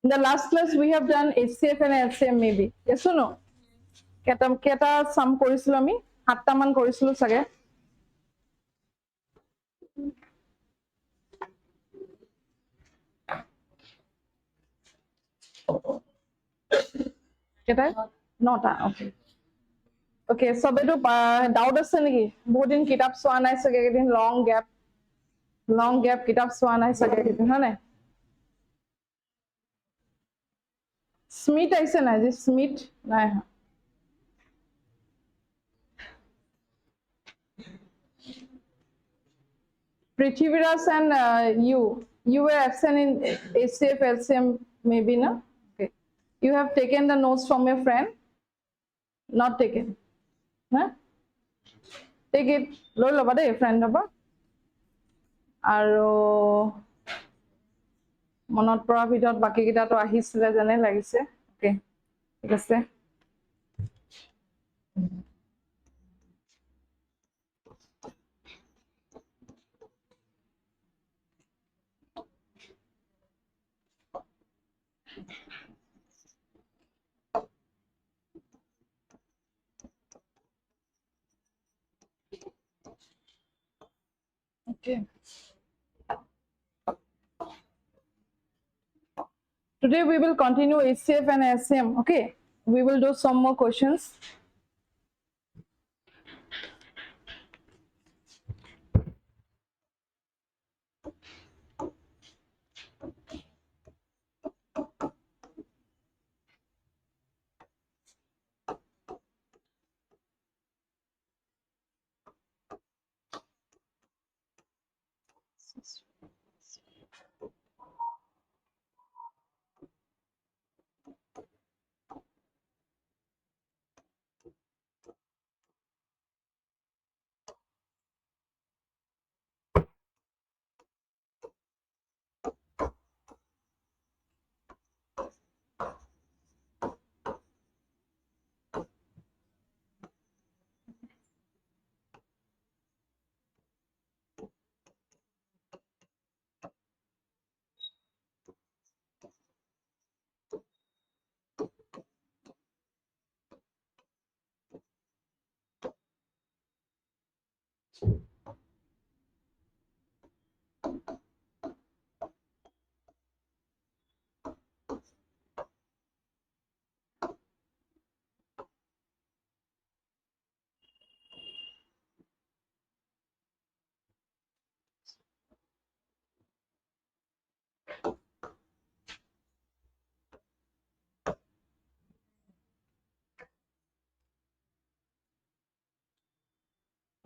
In the last class we have done HCF and LCM maybe. Yes or no? Keta sum korisilo ami 7 ta man korisilo sage. Keta 9 ta. Okay. Okay, sobe to doubt ase niki? Bahut din kitab soa nai sage kedin long gap kitab soa nai sage kedin ha nai? Smith aise na ji Smith nai ha. Prithviraj and you were absent in HCF LCM maybe na? Okay. You have taken the notes from your friend? Not taken. Huh? Take it লৈ ল'বা দেই ফ্ৰেণ্ডৰ পৰা আৰু মনত পৰাৰ ভিতৰত বাকি কিটাটো আহিছিলে যেনে লাগিছে ওকে ঠিক আছে Okay. Today we will continue HCF and LCM. Okay. We will do some more questions.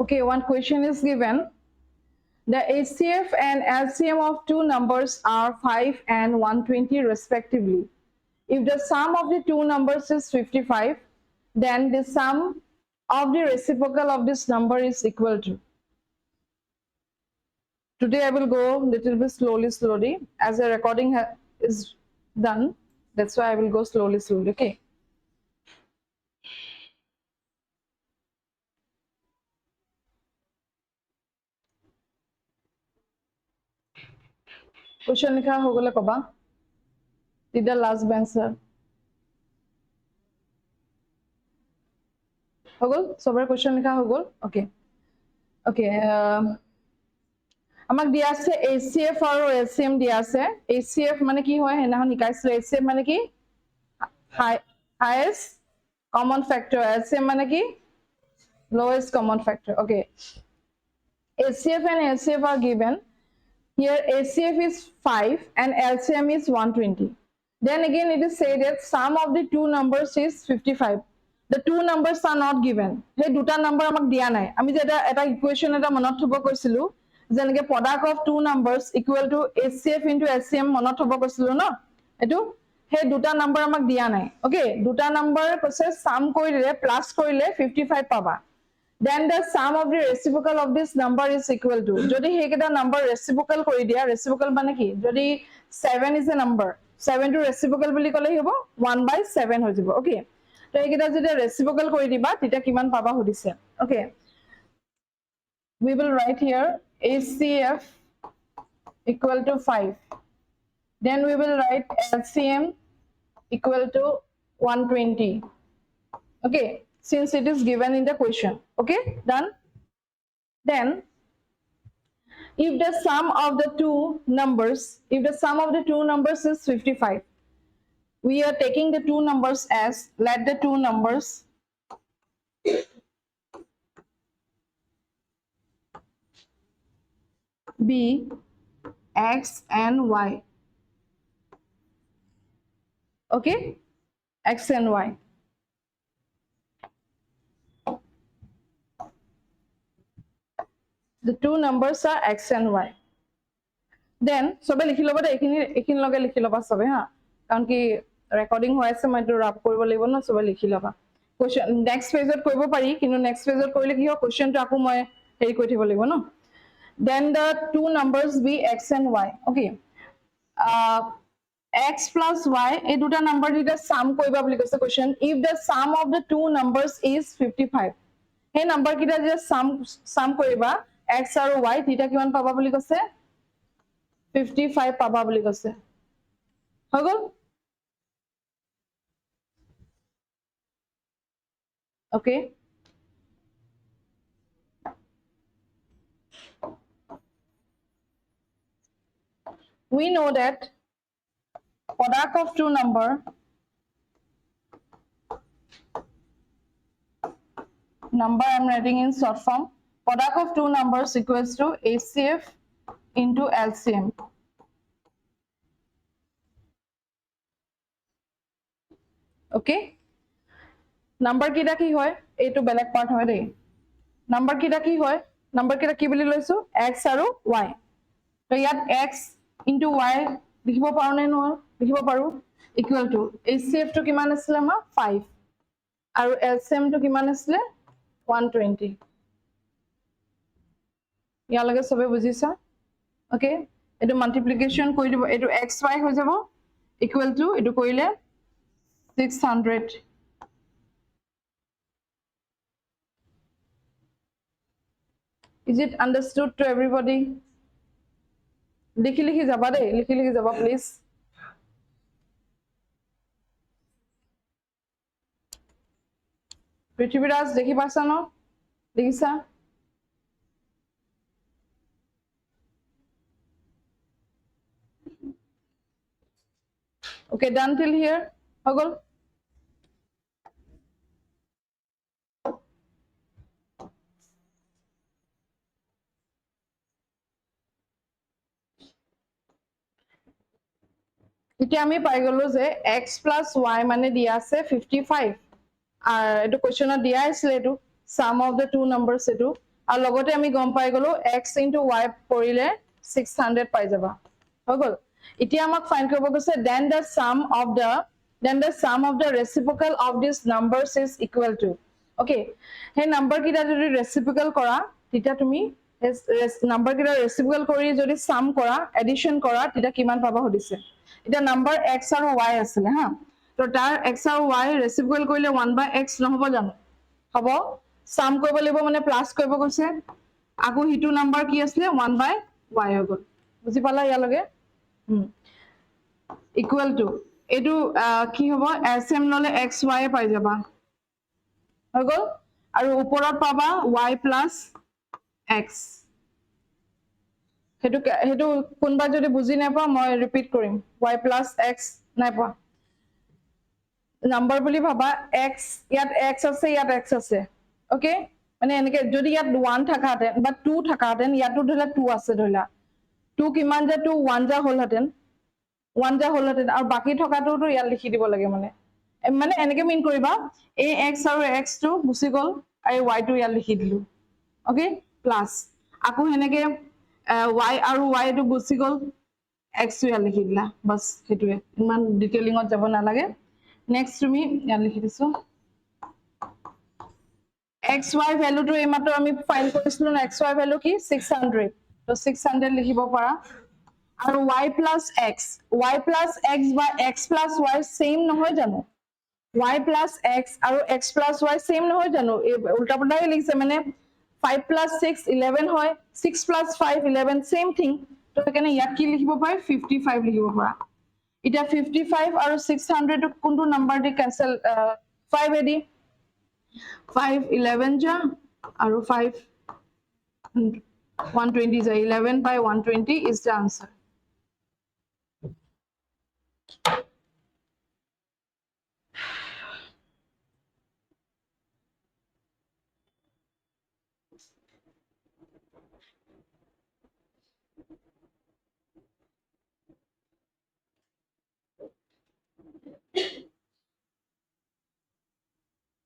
Okay, one question is given. The HCF and LCM of two numbers are 5 and 120 respectively. If the sum of the two numbers is 55, then the sum of the reciprocal of this number is equal to. Today I will go little bit slowly as the recording is done. That's why I will go slowly, okay? Question likha ho gole koba. Did the last answer? Ho gol? Sobar question likha ho gol? Okay. Okay. আমাক দিয়া আছে HCF আৰু LCM দিয়া আছে HCF মানে কি হয় হেনাখন নিকাইছিল HCF মানে কি highest common factor LCM মানে কি lowest common factor okay HCF and LCF are given here HCF is 5 and LCM is 120 then again it is said that sum of the two numbers is 55 the two numbers are not given he duta number amak dia nai ami je eta equation eta manot thobo koisilu যেনেকে product of two numbers equal to HCF into LCM মনত হ'ব কৈছিলো ন এটো হে দুটা number আমাক দিয়া নাই ওকে দুটা নাম্বার কৈছে সাম কৰিলে প্লাস কৰিলে 55 পাবা then the sum of the reciprocal of this number is equal to যদি হেকেটা নাম্বার reciprocal কৰি দিয়া reciprocal মানে কি যদি 7 is a number 7 to reciprocal বুলি কলে হ'ব 1/7 হৈ যাব ওকে তো হেকেটা যদি reciprocal কৰি দিবা তেতিয়া কিমান পাবা হদিছে okay we will write here HCF equal to 5 Then we will write LCM equal to 120. Okay, since it is given in the question. Okay, done. Then if the sum of the two numbers is 55, we are taking the two numbers as, let the two numbers be X and Y. Okay, X and Y. The two numbers are X and Y. Then sobe likhi loba de ekin loge likhi loba sobe ha, karon ki recording hoy ase moi to rap koribo lagibo na, sobe likhi loba. Question next page ot koribo pari, kintu next page ot korile ki ho question to aku moi heri koi thibo lagibo no. Then the two numbers be X and Y. Okay, X plus Y, এই দুটা number dita sum koriba boli koise question. If the sum of the two numbers is 55, hey number kita je sum koriba X aru Y, dita kiman paba boli koise 55 paba boli koise. হৈ গল? Okay, we know that product of two number I'm writing in short form. Product of two numbers equals to HCF into LCM. Okay, number kita ki hoy, etu beleg part hoy dei. Number kita ki hoy, number kita ki boli loisu X aru Y. So yat X into Y likhibo paru ne no, likhibo paru, equal to HCF to kiman asile ma 5 aru LCM to kiman asile 120. ইয়ালগে সবে বুজিছা? Okay, etu multiplication koi dibo, etu XY hoy jabo equal to etu koile 600. Is it understood to everybody? Likhi likhi jaba de, likhi likhi jaba please. Prithviraj dekhi pasa no? Dekhisa? Okay, done till here. Hogol. এতিয়া আমি পাই গলো যে x plus y মানে দিয়া আছে 55 আর এটো কোশ্চেনত দিয়া আছিল এটো sum of the two numbers এটো আর লগতে আমি গম পাই গলো x into y কৰিলে 600 পাই যাবা হৈ গল এতিয়া আমাক ফাইন্ড কৰিব কৈছে then the sum of the reciprocal of these numbers is equal to okay হে নাম্বার কিটা যদি রেসিপ্রোকাল করা তিটা তুমি নাম্বার কিটা রেসিপ্রোকাল কৰি যদি সাম করা এডিশন করা তিটা কিমান পাবা হদিছে এটা নাম্বার x আর y আছে হা তো তার x আর y রেসিপ্রোকাল কৰিলে 1/x নহব জানো হব সাম কৰিব লাগিব মানে প্লাস কৰিব কৈছে আগো হিটু নাম্বার কি আছে 1/y হৈ গল বুজি পালা ইয়ালগে ইকুয়াল টু এটো কি হব sm ললে xy পাই যাবা হৈ গল আৰু ওপৰত পাবা y plus x হেতু কোনবা যদি বুজি নাপা মই ৰিপিট কৰিম y plus x নাপা নাম্বার বুলি ভাবা x ইয়াত x আছে ইয়াত x আছে ওকে মানে এনেকে যদি ইয়াত 1 থাকাতেন বা 2 থাকাতেন ইয়াতো ধৰিলা 2 আছে ধৰিলা 2 কিমান যে 2 1 যা হলহাতেন 1 যা হলহাতেন আৰু বাকি থকাটো তো ইয়াত লিখি দিব লাগে মানে মানে এনেকে মিন কৰিবা a x আৰু x টো গুছি গল আৰু y টো ইয়াত লিখি দিলু ওকে প্লাস আকো এনেকে y আৰু y টো গুছি গল x টো ইয়াত লিখি দিলা বাস হেতুৱে ইমান ডিটেইলিংত যাব না লাগে নেক্সট তুমি ইয়াত লিখি দিছো xy ভ্যালু টো এইমাত্ৰ আমি ফাইন্ড কৰিছিলো না xy ভ্যালু কি 600 তো 600 লিখিব পাৰা আৰু y plus x বা x plus y সেম নহয় জানো y plus x আৰু x plus y সেম নহয় জানো উল্টা পুল্টাই লিখছে মানে 5 plus 6 11 হয় 6 plus 5 11 সেম থিং তো এখানে ইয়াত কি লিখিব পায় 55 লিখিব পাৰা इटा 55 और 600 कोनটো नंबर दि कैंसिल 5 एडी 5 11 जा और 5 120 जा 11 by 120 is the answer.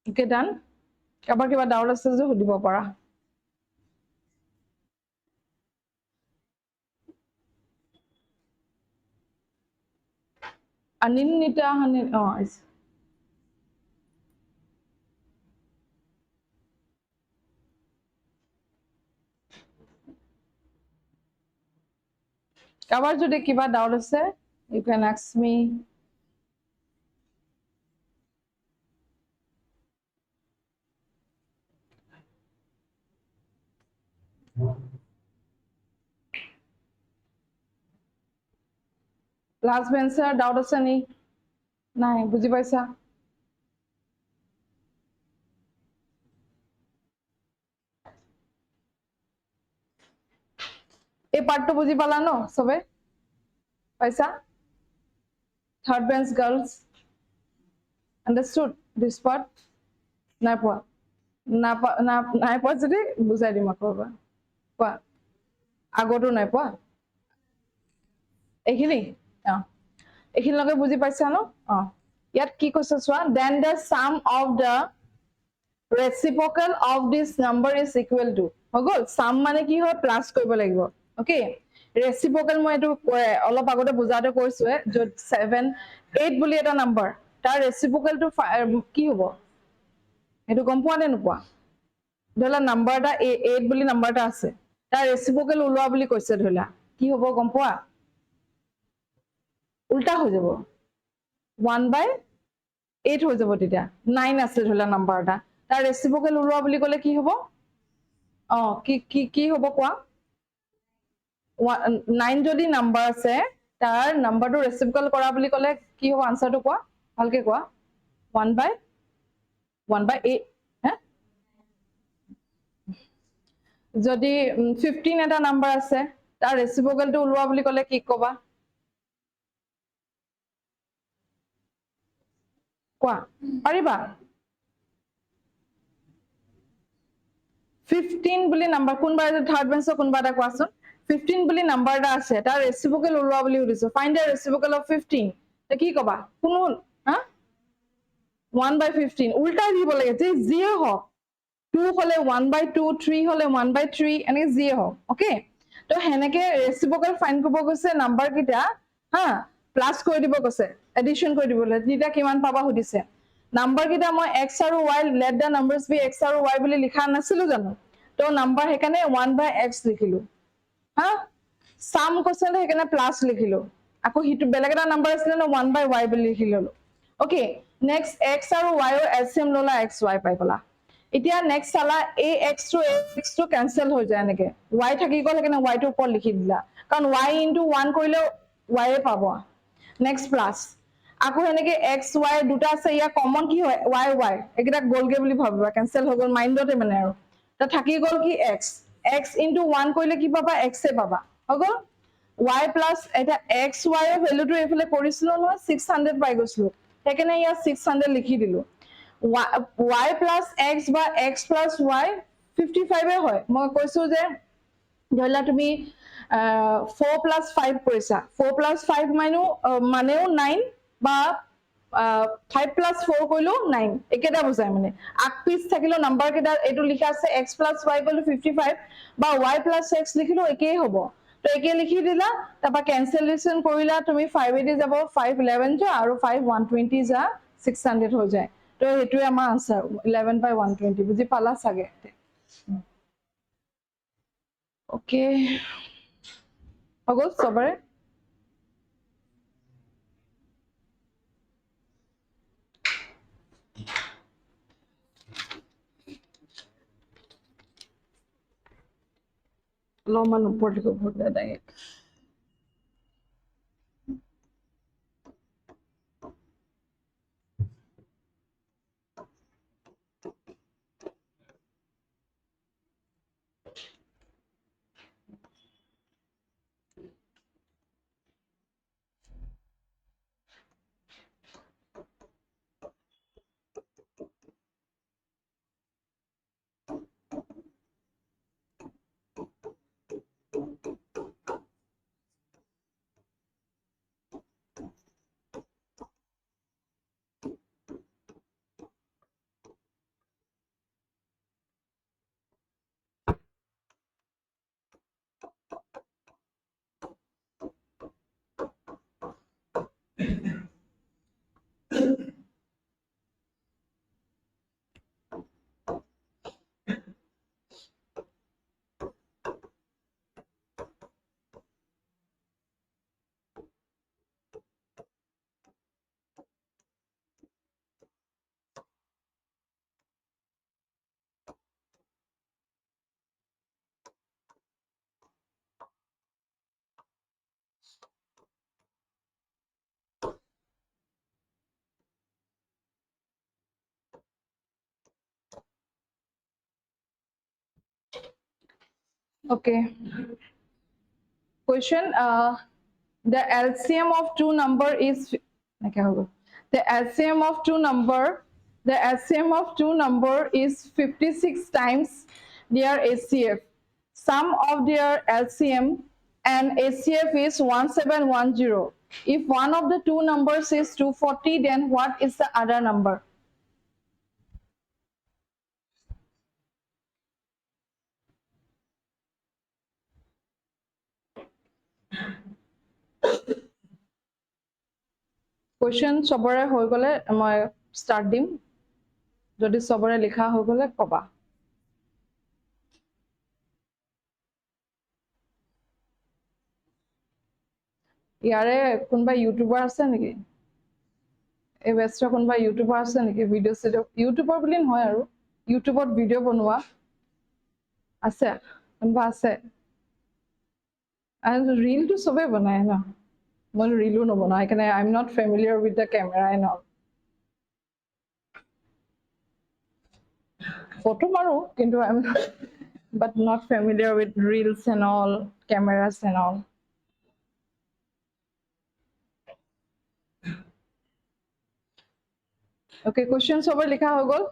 Okay, done. Kabar kiba doubt ase je hudibo para. Aninita hanin is Kabar jodi kiba doubt ase, you can ask me. Last answer doubt ase ni? Nai, buji paisa? এই পার্টটো বুঝি পালা ন সবে পাইছা third bench girls understood this part নাই পোৱা নাই পোৱা যদি বুজাই দিম আকৌ এবাৰ কোৱা আগতো নাই পোৱা এইখিনি এইখিনিলৈকে বুজি পাইছা ন ইয়াত কি কৈছে চোৱা then the sum of the reciprocal of this number is equal to হগল সাম মানে কি হয় প্লাস কৰিব লাগিব ওকে reciprocal মই এটো অলপ আগতে বুজাতে কৈছো যত 7 8 বুলি এটা নাম্বাৰ তাৰ reciprocal টো কি হ'ব এটো গম পোৱা নে নোপোৱা ধলা নাম্বাৰটা 8 বুলি নাম্বাৰটা আছে তাৰ reciprocal ওলোৱা বুলি কৈছে ধলা কি হ'ব গম পোৱা উল্টা হৈ যাব 1/8 হৈ যাব তেতিয়া 9 আছে ধলা নাম্বাৰটা তাৰ reciprocal ওলোৱা বুলি ক'লে কি হ'ব কি হ'ব কোৱা 9 যদি নাম্বাৰ আছে তাৰ নাম্বাৰটো reciprocal কৰা বুলি ক'লে কি হ'ব আনসাৰটো কোৱা ভালকে কোৱা 1/8 হে যদি 15 এটা নাম্বাৰ আছে তাৰ reciprocal টো ওলোৱা বুলি ক'লে কি ক'বা কোৱা পাৰিবা 15 বুলি নাম্বাৰ কোনবা এটা থাৰ্ড বেঞ্চৰ কোনবা এটা কোৱাচোন 15 বুলি নাম্বাৰ এটা আছে তাৰ reciprocal ওলোৱা বুলি সুধিছো find the reciprocal of 15 তে কি ক'বা কোন হা 1/15 উল্টা দিব লাগে যে জিয়ে হওক 2 হলে 1/2 3 হলে 1/3 এনেকে জিয়ে হওক ওকে তো হেনেকে reciprocal ফাইন্ড কৰিব গৈছে নাম্বাৰ কিটা হা প্লাস কৰি দিব কৈছে এডিশন কৰি দিবলৈ তেতিয়া কিমান পাবা সুধিছে নাম্বাৰ কিটা মই x আৰু y let the numbers be x আৰু y বুলি লিখা নাছিলো জানো তো নাম্বাৰ হেকানে 1/x লিখিলো হা সাম কৈছে হেকানে প্লাস লিখিলো আকৌ হিটো বেলেগ এটা নাম্বাৰ আছিল ন 1/y বুলি লিখিলো ওকে নেক্সট x আৰু y ৰ এলসিএম ললা xy পাই গলা এতিয়া নেক্সট সালা ax to cancel হৈ যায় এনেকে y থাকি গল হেকানে y টো ওপৰ লিখি দিলা কাৰণ y * 1 কৰিলে y এ পাব নেক্সট প্লাস আকৌ এনেকে x y দুটা আছে ইয়া কমন কি হয় y y একেটা গলগে বুলি ভাবিবা ক্যান্সেল হৈ গল মাইন্ডতে মানে আৰু তা থাকি গল কি x x * 1 কৰিলে কি পাবা x এ পাবা হগল y plus এটা x y এর ভ্যালুটো এফালে কৰিছিল নহয় 600 পাই গৈছিল হেকানে ইয়া 600 লিখি দিলো y plus x বা x plus y 55 এ হয় মই কৈছো যে ধৰিলা তুমি 4 plus 5 কৰিছা 4 plus 5 মানেও 9 বা 5 plus 4 কইলো 9 একেটা বুজায় মানে আক পিস থাকিলো নাম্বার কেটা এটো লিখা আছে x plus y 55 বা y plus x লিখিলো একেই হ'ব তো একে লিখি দিলা তাপা ক্যান্সেলেশন কৰিলা তুমি 5 এ যাব 5 11 যা আৰু 5 120 যা 600 হৈ যায় তো হেতুই আমাৰ আনসার 11/120 বুজি পালা সাগে ওকে হগল সবারে lo man upor ko bhut dai Okay. Question. The LCM of two number is the LCM of two number is 56 times their ACF. Sum of their LCM and ACF is 1710. If one of the two numbers is 240, then what is the other number? Question sobore hoi gole moi start dim. Jodi sobore likha hoi gole koba. ইয়াৰে কোনবা YouTuber আছে নেকি এই বেষ্টৰ কোনবা YouTuber আছে নেকি video' চিডিঅ YouTuber বুলি নহয় আৰু ইউটিউবত ভিডিঅ' বনোৱা আছে কোনবা আছে আৰু ৰীলটো সবে বনায় ন মই ৰীলো নবনাও সেইকাৰণে I am not familiar with the camera and all photo মাৰো কিন্তু I am but not familiar with reels and all cameras and all Okay, questions over likha ho gol.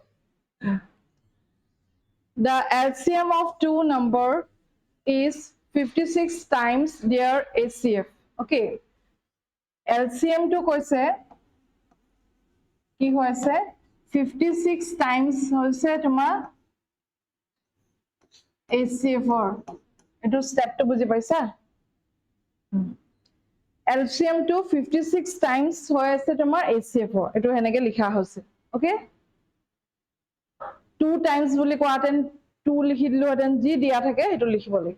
The LCM of two number is 56 times their ACF. Okay. LCM to koise ki hoise 56 times hoise tomar ACF or etu step to buji paisa LCM to 56 times hoise tomar ACF or etu heneke likha hoise okay 2 times boli koaten 2 likhi dilu aten ji dia thake etu likhibo lai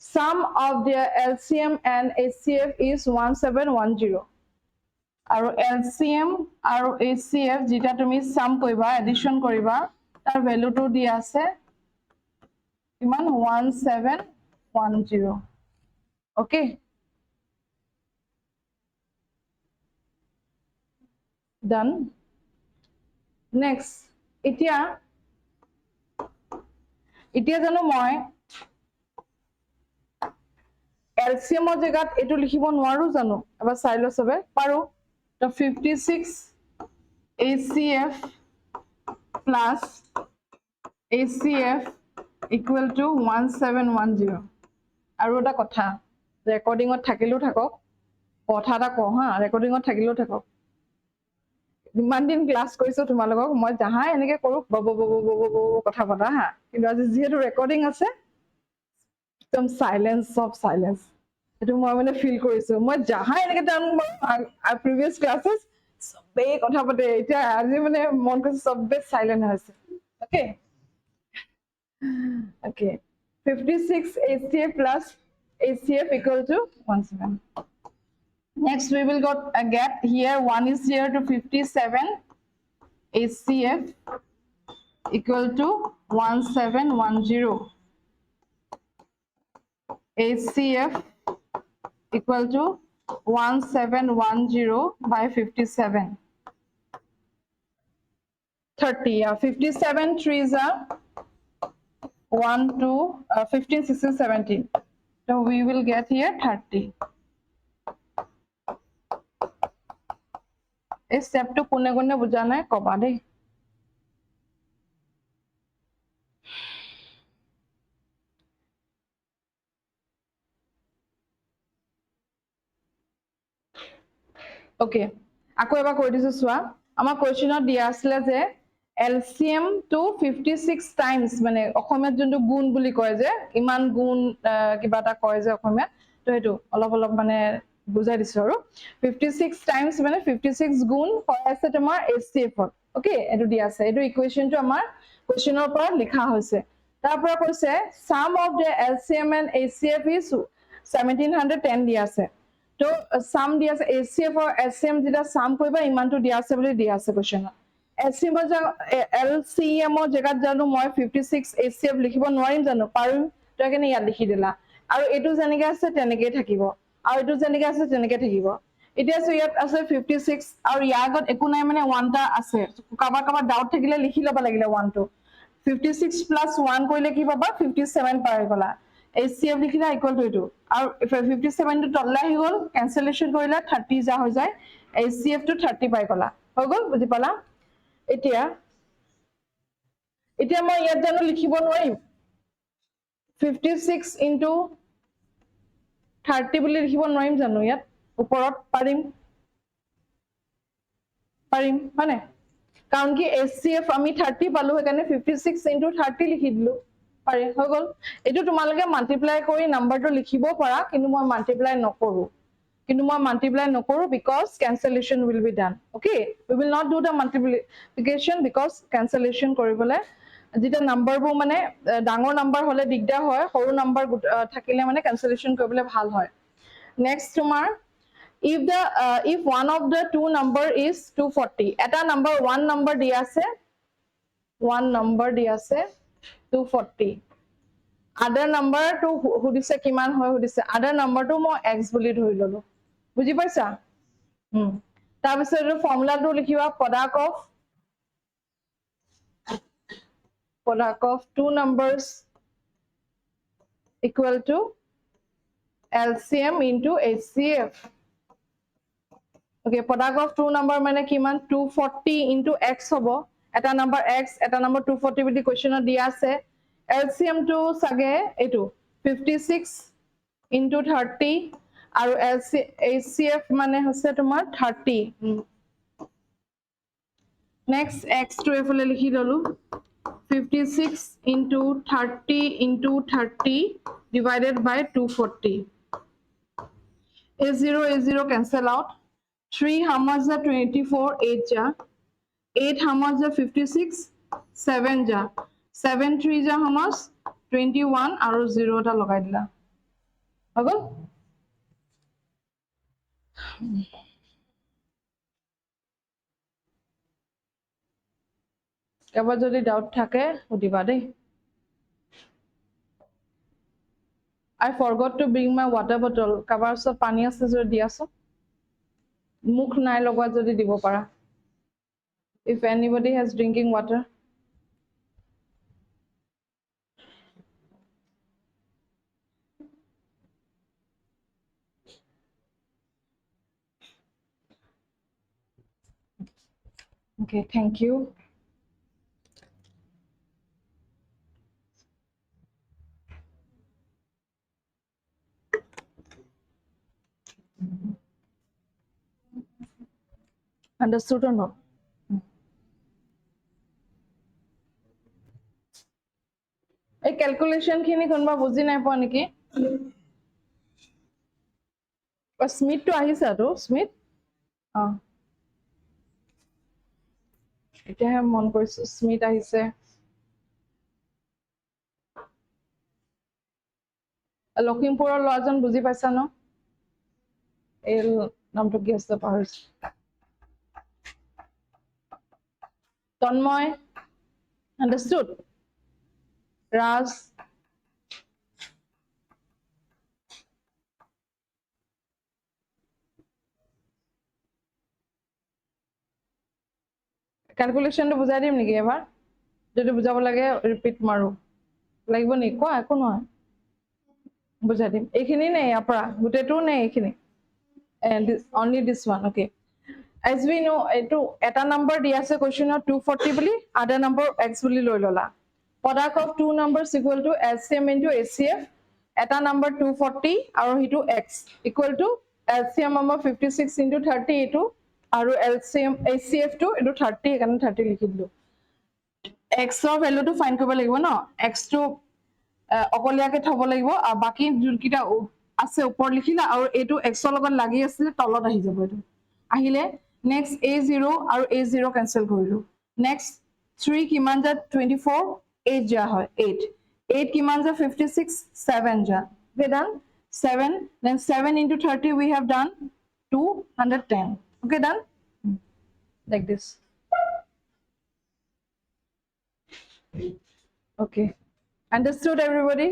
sum of their LCM and ACF is 1710 আৰু LCM আৰু ACF যেটা তুমি সাম কৰিবা edition কৰিবা তাৰ ভ্যালুটো দি আছে ইমান 1710 okay done next এতিয়া জানো মই LCM জেগাত এটো লিখিব নোৱাৰো জানো এবাৰ চাই ল সবে পাৰো তো 56 ACF plus ACF equal to 1710 আৰু এটা কথা ৰেকৰ্ডিংত থাকিলেও থাকক কথা এটা কওঁ হা ৰেকৰ্ডিংত থাকিলেও থাকক ইমান দিন ক্লাস কৰিছো তোমালোকক মই জাহা এনেকে কৰো বব কথা পতা হা কিন্তু আজি যেহেতু ৰেকৰ্ডিং আছে একদম সাইলেন্স অফ সাইলেন্স এটো মই মানে ফিল কৰিছো মই জাহা এনেকে টান প্ৰিভিয়াস ক্লাसेस সবে কথা পাতে এটা আজি মানে মন কৰিছে সবে সাইলেন্ট হৈছে okay Okay, 56 ACF plus ACF equal to 17. Next, we will got a gap here. 1 is here to 57 ACF equal to 1710. ACF equal to 1710 by 57. 30. 57 3s are 1 2 15 16 17 so we will get here 30 এই step to কোনে কোনে বুজা নাই কবা দেই okay আকো এবাৰ কৈ দিছো সোৱা আমাৰ কোৱেশ্চনত দিয়া আছিল যে LCM to 56 times মানে অসমীয়াত যোনটো গুণ বুলি কয় যে ইমান গুণ কিবা এটা কয় যে অসমীয়াত তো হেতু অলপ অলপ মানে বুজাই দিছো আৰু 56 times মানে 56 গুণ হয় আছে তোমাৰ ACF ওকে এটো দিয়া আছে এটো ইকুৱেশনটো আমাৰ কোৱেশ্চনৰ পৰা লিখা হৈছে তাৰ পৰা কৈছে sum of the LCM and ACF is 1710 দিয়া আছে তো sum দিয়া আছে ACF or LCM যেটা sum কৰিবা ইমানটো দিয়া আছে বুলি দিয়া আছে কোৱেশ্চনত LCM জেগাত জানো মই 56 ACF লিখিব নোৱাৰিম জানো পাৰিম তো কেনে ইয়াত লিখি দিলা আৰু এটো জেনেকে আছে তেনেকে থাকিব আৰু এটো জেনেকে আছে তেনেকে থাকিব এতিয়া সো ইয়াত আছে 56 আৰু ইয়াগত একো নাই মানে 1 টা আছে কাবা কাবা ডাউট থাকিলে লিখি লবা লাগিলে 1 টো 56 plus 1 কইলে কি পাবা 57 পাই গলা HCF লিখিলা ইকুয়াল টু এটো আৰু 57 টো তললে আহি গল ক্যান্সেলেশন কৰিলা 30 যা হৈ যায় HCF টো 30 পাই গলা হৈ গল বুজি পালা এতিয়া মই ইয়াত জানো লিখিব নোৱাৰিম 56 into 30 বুলি লিখিব নোৱাৰিম জানো ইয়াত ওপৰত পাৰিম মানে কাৰণ কি HCF আমি 30 পালো সেইকাৰণে 56 into 30 লিখি দিলো পাৰি হৈ গল এটো তোমালোকে মাল্টিপ্লাই কৰি নাম্বাৰটো লিখিব পাৰা কিন্তু মই মাল্টিপ্লাই নকৰো because cancellation will be done okay we will not do the multiplication because cancellation কৰিবলে যেটা নাম্বাৰবোৰ মানে ডাঙৰ নাম্বাৰ হলে দিগদাৰ হয় সৰু নাম্বাৰ থাকিলে মানে cancellation কৰিবলে ভাল হয় next তোমাৰ if one of the two number is 240 eta number one number দিয়া আছে 240 other number to হুদিছে কিমান হয় হুদিছে other number to মই x বুলি ধৰি ললো বুজি পাইছা তাৰ পিছত ফৰ্মুলাটো লিখিবা product of two numbers equal to LCM into HCF okay product of two number মানে কিমান 240 into x হবো এটা নাম্বার x এটা নাম্বার 240 বুলি কোৱেশ্চনত দিয়া আছে LCM to সাগে এটো 56 into 30 আৰু HCF মানে হচ্ছে তোমাৰ 30 next x to এফালে লিখি ললো 56 into 30 into 30 divided by 240 a0 cancel out 3 how much the 24 8 ja 8 how much the 56 7 ja 7 3 ja how much 21 আৰু 0 টা লগাই দিলা হগল এবাৰ যদি ডাউট থাকে সুধিবা দেই I forgot to bring my water bottle কাবাৰ সব পানী আছে যদি দিয়াছো মুখ নাই লগোৱা যদি দিব পাৰা if anybody has drinking water okay thank you understood or not এই ক্যালকুলেশন খিনি কোনবা বুজি নাই পোৱা নেকি স্মিথ তো আহিছে তো স্মিথ এতিয়াহে মন কৰিছো স্মিথ আহিছে লখিমপুৰৰ ল'ৰাজন বুজি পাইছা ন এই নামটো কি আছে পাহৰিছো তন্ময় understood Raj ক্যালকুলেশন তো বুজাই দিম নেকি এবাৰ যদি বুজাব লাগে ৰিপিট মাৰো লাগিব নি কোৱা একো নহয় বুজাই দিম এইখিনি নে ইয়াৰ পৰা গুটেটো নে এইখিনি and only this one okay as we know etu eta number di ase question 240 বুলি other number x বুলি লৈ ললা product of two numbers equal to LCM into HCF eta number 240 আৰু হিটো x equal to LCM number 56 into 30 etu আৰু LCM HCF to etu 30 এখানে 30 লিখি দিলো x ৰ ভ্যালু to ফাইন্ড কৰিব লাগিব ন x to অকলিয়াকে থব লাগিব আৰু বাকি যোনকিটা আছে ওপৰ লিখিলা আৰু এটো x ৰ লগত লাগি আছিল তলত আহি যাব এটো আহিলে নেক্সট a0 আৰু a0 ক্যান্সেল কৰিলো নেক্সট 3 কিমান যা 24 8 যা হয় 8 কিমান যা 56 7 যা okay done 7 then 7 into 30 we have done 210 okay done like this okay understood everybody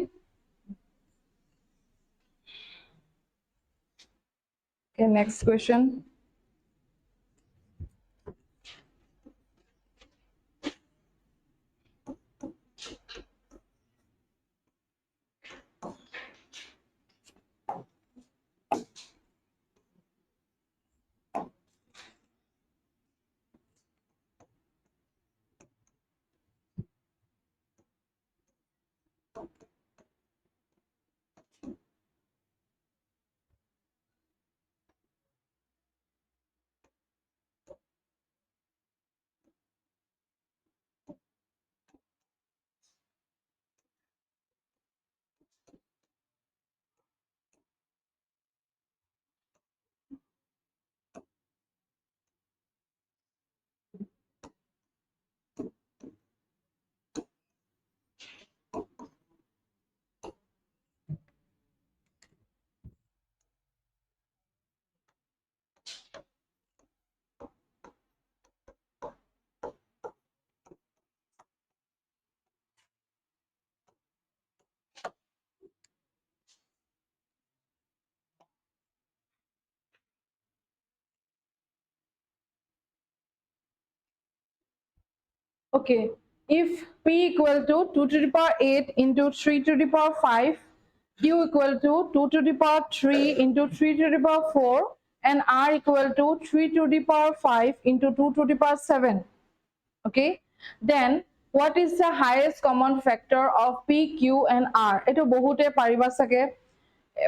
okay next question Okay, if P equal to 2 to the power 8 into 3 to the power 5, Q equal to 2 to the power 3 into 3 to the power 4, and R equal to 3 to the power 5 into 2 to the power 7. Okay, then what is the highest common factor of P, Q and R? Eto bahute pariba sake.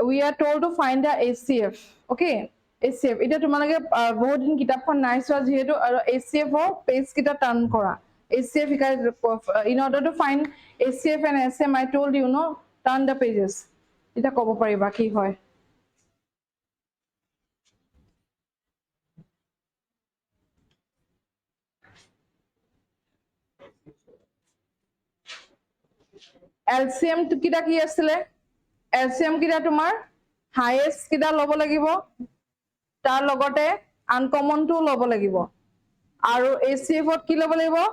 We are told to find the HCF. Okay, HCF eta tumalage bahut din kitabkhon nai soa jehetu HCF or page kita turn kora. HCF in order to find HCF and SM, I told you, no, turn the pages. Eta kobo pariba ki hoy. LCM to kita ki asile? LCM kita tumar highest kita lobo lagibo, tar logote uncommon to lobo lagibo, aru HCF ot ki lobo lagibo,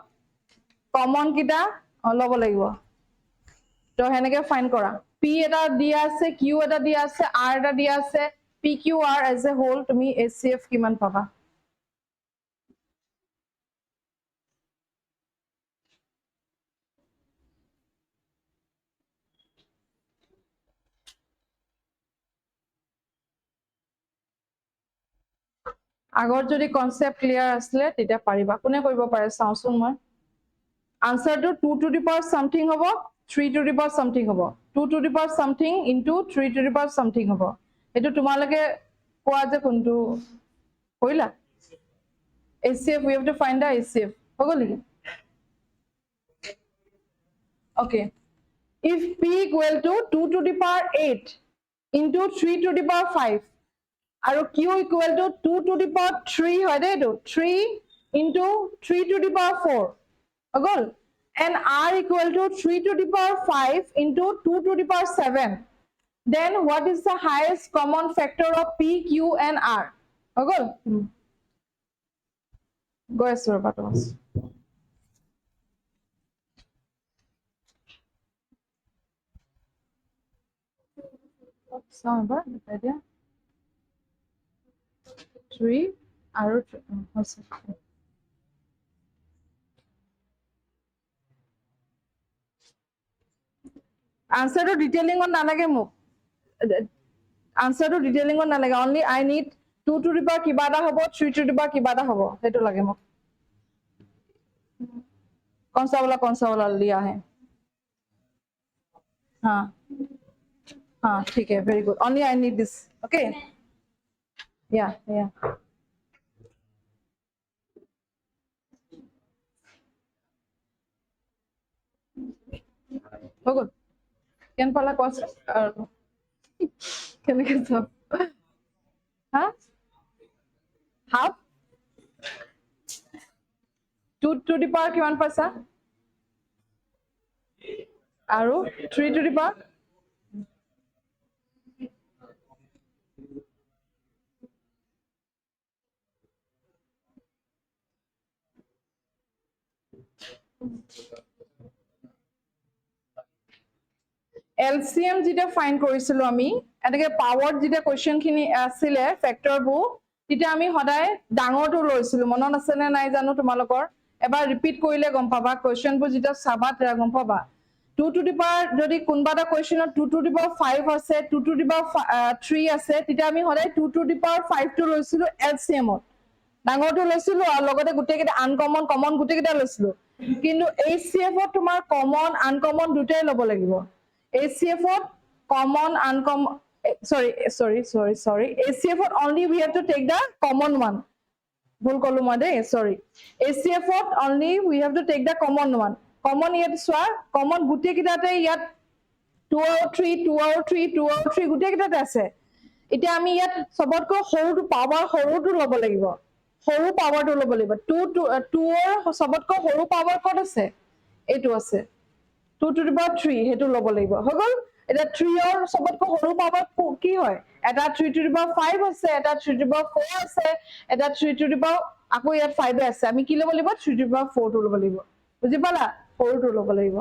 common kita lobo lagibo. To heneke find kora. P eta dia ase, Q eta dia ase, R eta dia ase, PQR as a whole tumi HCF kiman paba? আগৰ যদি concept clear আসলে তেতিয়া পাৰিবা কোনে কৰিব পাৰে চাওচোন মই answer two 2 to the power something হ'ব 3 to the power something হ'ব 2 to the power something into 3 to the power something হ'ব এটো তোমালকে কোৱা যে কোনটো কইলা HCF we have to find the HCF Hooghly okay if P equal to 2 to the power 8 into 3 to the power 5 আৰু Q equal to 2 to the power 3 হয় দে এটো 3 into 3 to the power 4 agol and R equal to 3 to the power 5 into 2 to the power 7, then what is the highest common factor of P, Q and R? Agol go sir Batamas. So idea 3 আৰু answer to detailing on nalage mu answer to detailing on nalage only I need 2 to the power kiba da hobo 3 to the power kiba da hobo hetu lage mu कौन सा वाला लिया है हाँ ठीक है very good only I need this okay yeah हो गल কেন পালা কস কেনেকে সব হ্যাঁ হাফ 2 to the power কিমান পাইছা আৰু 3 to the power LCM যেটা ফাইন্ড কৰিছিলো আমি এটাকে পাৱাৰ যেটা কোৱেশ্চন খিনি আছিলে ফ্যাক্টৰ বু তেতিয়া আমি সদায় ডাঙৰটো লৈছিলো মনত আছে নে নাই জানো তোমালোকৰ এবাৰ ৰিপিট কৰিলে গম পাবা কোৱেশ্চন বু যেটা সাবাত গম পাবা 2 to the power যদি কোনবা এটা কোৱেশ্চনত 2 to the power 5 আছে 2 to the power 3 আছে তেতিয়া আমি সদায় 2 to the power 5 টো লৈছিলো LCM ত ডাঙৰটো লৈছিলো আৰু লগতে গুটে কেটা আনকমন কমন গুটে কেটা লৈছিলো কিন্তু HCF ত তোমাৰ কমন আনকমন দুটাই লব লাগিব HCF to common uncommon sorry HCF to only we have to take the common one ভুল কলো মই দে sorry HCF to only we have to take the common one common ইয়াত সোয়া common গুটে কিটাতে ইয়াত 2 আৰু 3 2 আৰু 3 2 আৰু 3 গুটে কিটাতে আছে এতিয়া আমি ইয়াত সবতকৈ সৰুটো পাৱাৰ সৰুটো লব লাগিব সৰু পাৱাৰটো লব লাগিব 2 ৰ সবতকৈ সৰু পাৱাৰ কত আছে এইটো আছে 2 to the power 3 হেতু লব লাগিব হগল এটা 3 ৰ সবতকৈ সৰু পাৱাৰ কি হয় এটা 3 to the power 5 আছে এটা 3 to the power 4 আছে এটা 3 to the power আকৌ ইয়াত 5 আছে আমি কি লব লাগিব 3 to the power 4 টো লব লাগিব বুজি পালা 4 টো লব লাগিব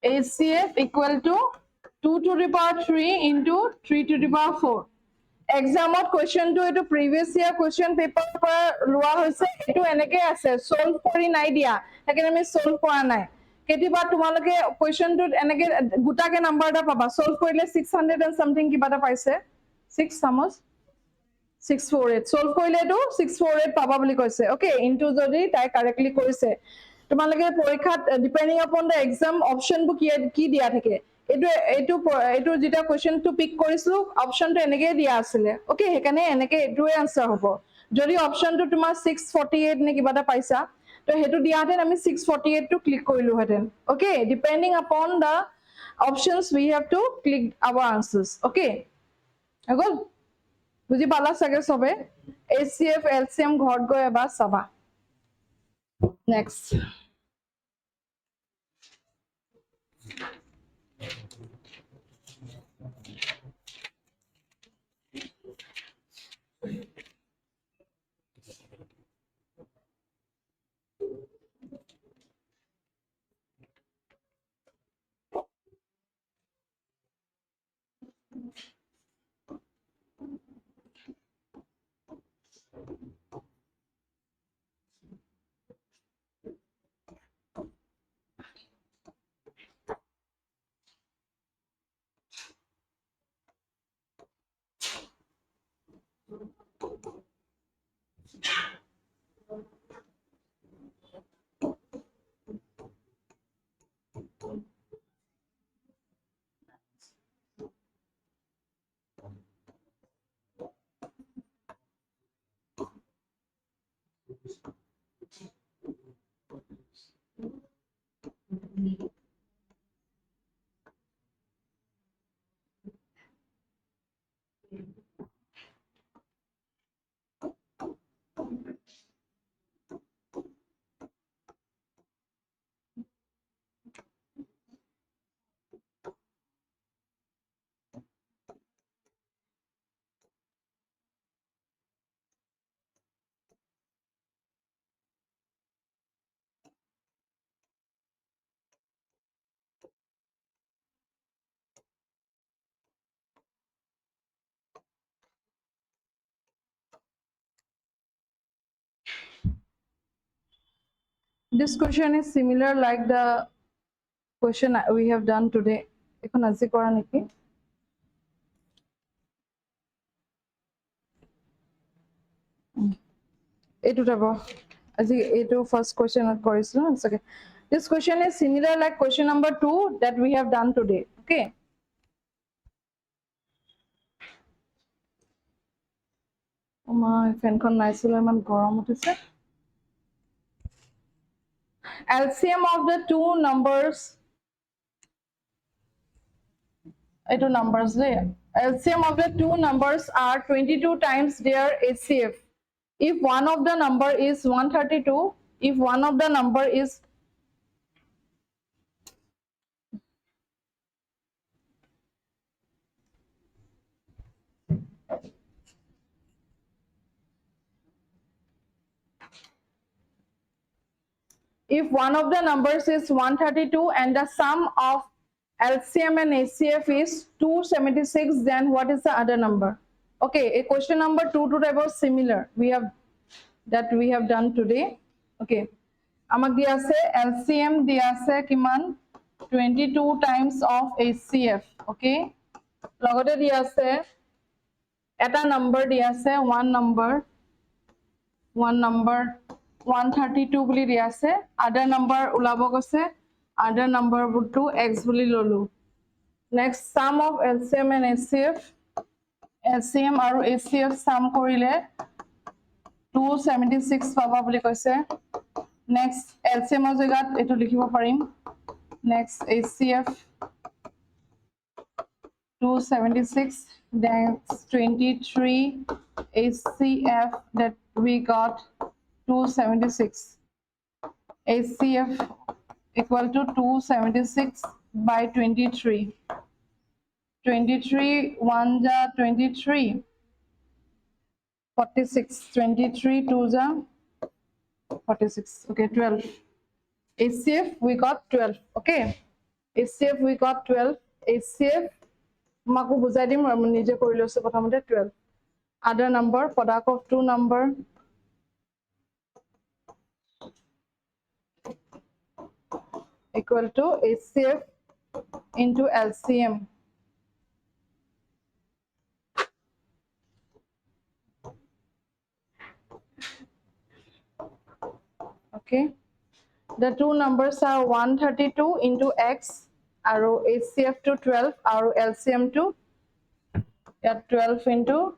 HCF equal to 2 to the power 3 into 3 to the power 4 এক্সামত কোৱেশ্চনটো এটো প্ৰিভিয়াছ ইয়াৰ কোৱেশ্চন পেপাৰ পৰা লোৱা হৈছে এটো এনেকে আছে সলভ কৰি নাই দিয়া হেকেনে আমি সলভ কৰা নাই কেতিবা তোমালোকে কোৱেশ্চনটোত এনেকে গুটাকে নাম্বাৰ এটা পাবা সলভ কৰিলে 600 and something কিবা এটা পাইছে 6 সামজ 648 সলভ কৰিলে তো 648 পাবা বুলি কৈছে ওকে ইনটু যদি তাই কাৰেক্টলি কৰিছে তোমালোকে পৰীক্ষাত ডিপেন্ডিং আপন দা এক্সাম অপশনবোৰ কি দিয়া থাকে এটো যেটা কোৱেশ্চনটো পিক কৰিছো অপশনটো এনেকে দিয়া আছিল ওকে হেকানে এনেকে এটোৱে আনসাৰ হ'ব যদি অপশনটো তোমাৰ 648 নে কিবা এটা পাইছা তো হেতু দিয়াতে আমি 648 টো ক্লিক কৰিলো হেতেন ওকে ডিপেন্ডিং আপন দা options we have to click our answers okay আগল বুজি পালা সাগে সবে HCF LCM ঘৰত গৈ এবাৰ চাবা next This question is similar like the question we have done today. এখন আজি কৰা নেকি এইটো যাব আজি এইটো first question কৰিছিলো okay this question is similar like question number 2 that we have done today okay my ফেনখন নাইছিল ইমান গৰম উঠিছে LCM of the two numbers eight numbers LCM of the two numbers are 22 times their HCF if one of the number is 132 if one of the number is if one of the numbers is 132 and the sum of LCM and HCF is 276 then what is the other number okay a question number 2 to about similar we have done today okay amak dia ase LCM dia ase kiman 22 times of HCF okay logote dia ase eta number dia ase one number 132 বুলি দিয়া আছে other number উলাব গছে other number Butu x বুলি ললো next sum of LCM and HCF LCM আৰু HCF sum কৰিলে 276 পাবা বুলি কৈছে next LCM ৰ জায়গাত এটো লিখিব পাৰিম next HCF 276 then 23 HCF that we got 276 HCF equal to 276 by 23 1 ja 23 46 23 2 ja 46 okay 12 HCF we got 12 okay HCF we got 12 HCF মাকো বুজাই দিম নিজে কৰি লৈছে প্ৰথমতে 12 other number, product of two number equal to HCF into LCM. Okay, the two numbers are 132 into X arrow HCF to 12 arrow LCM to 12 into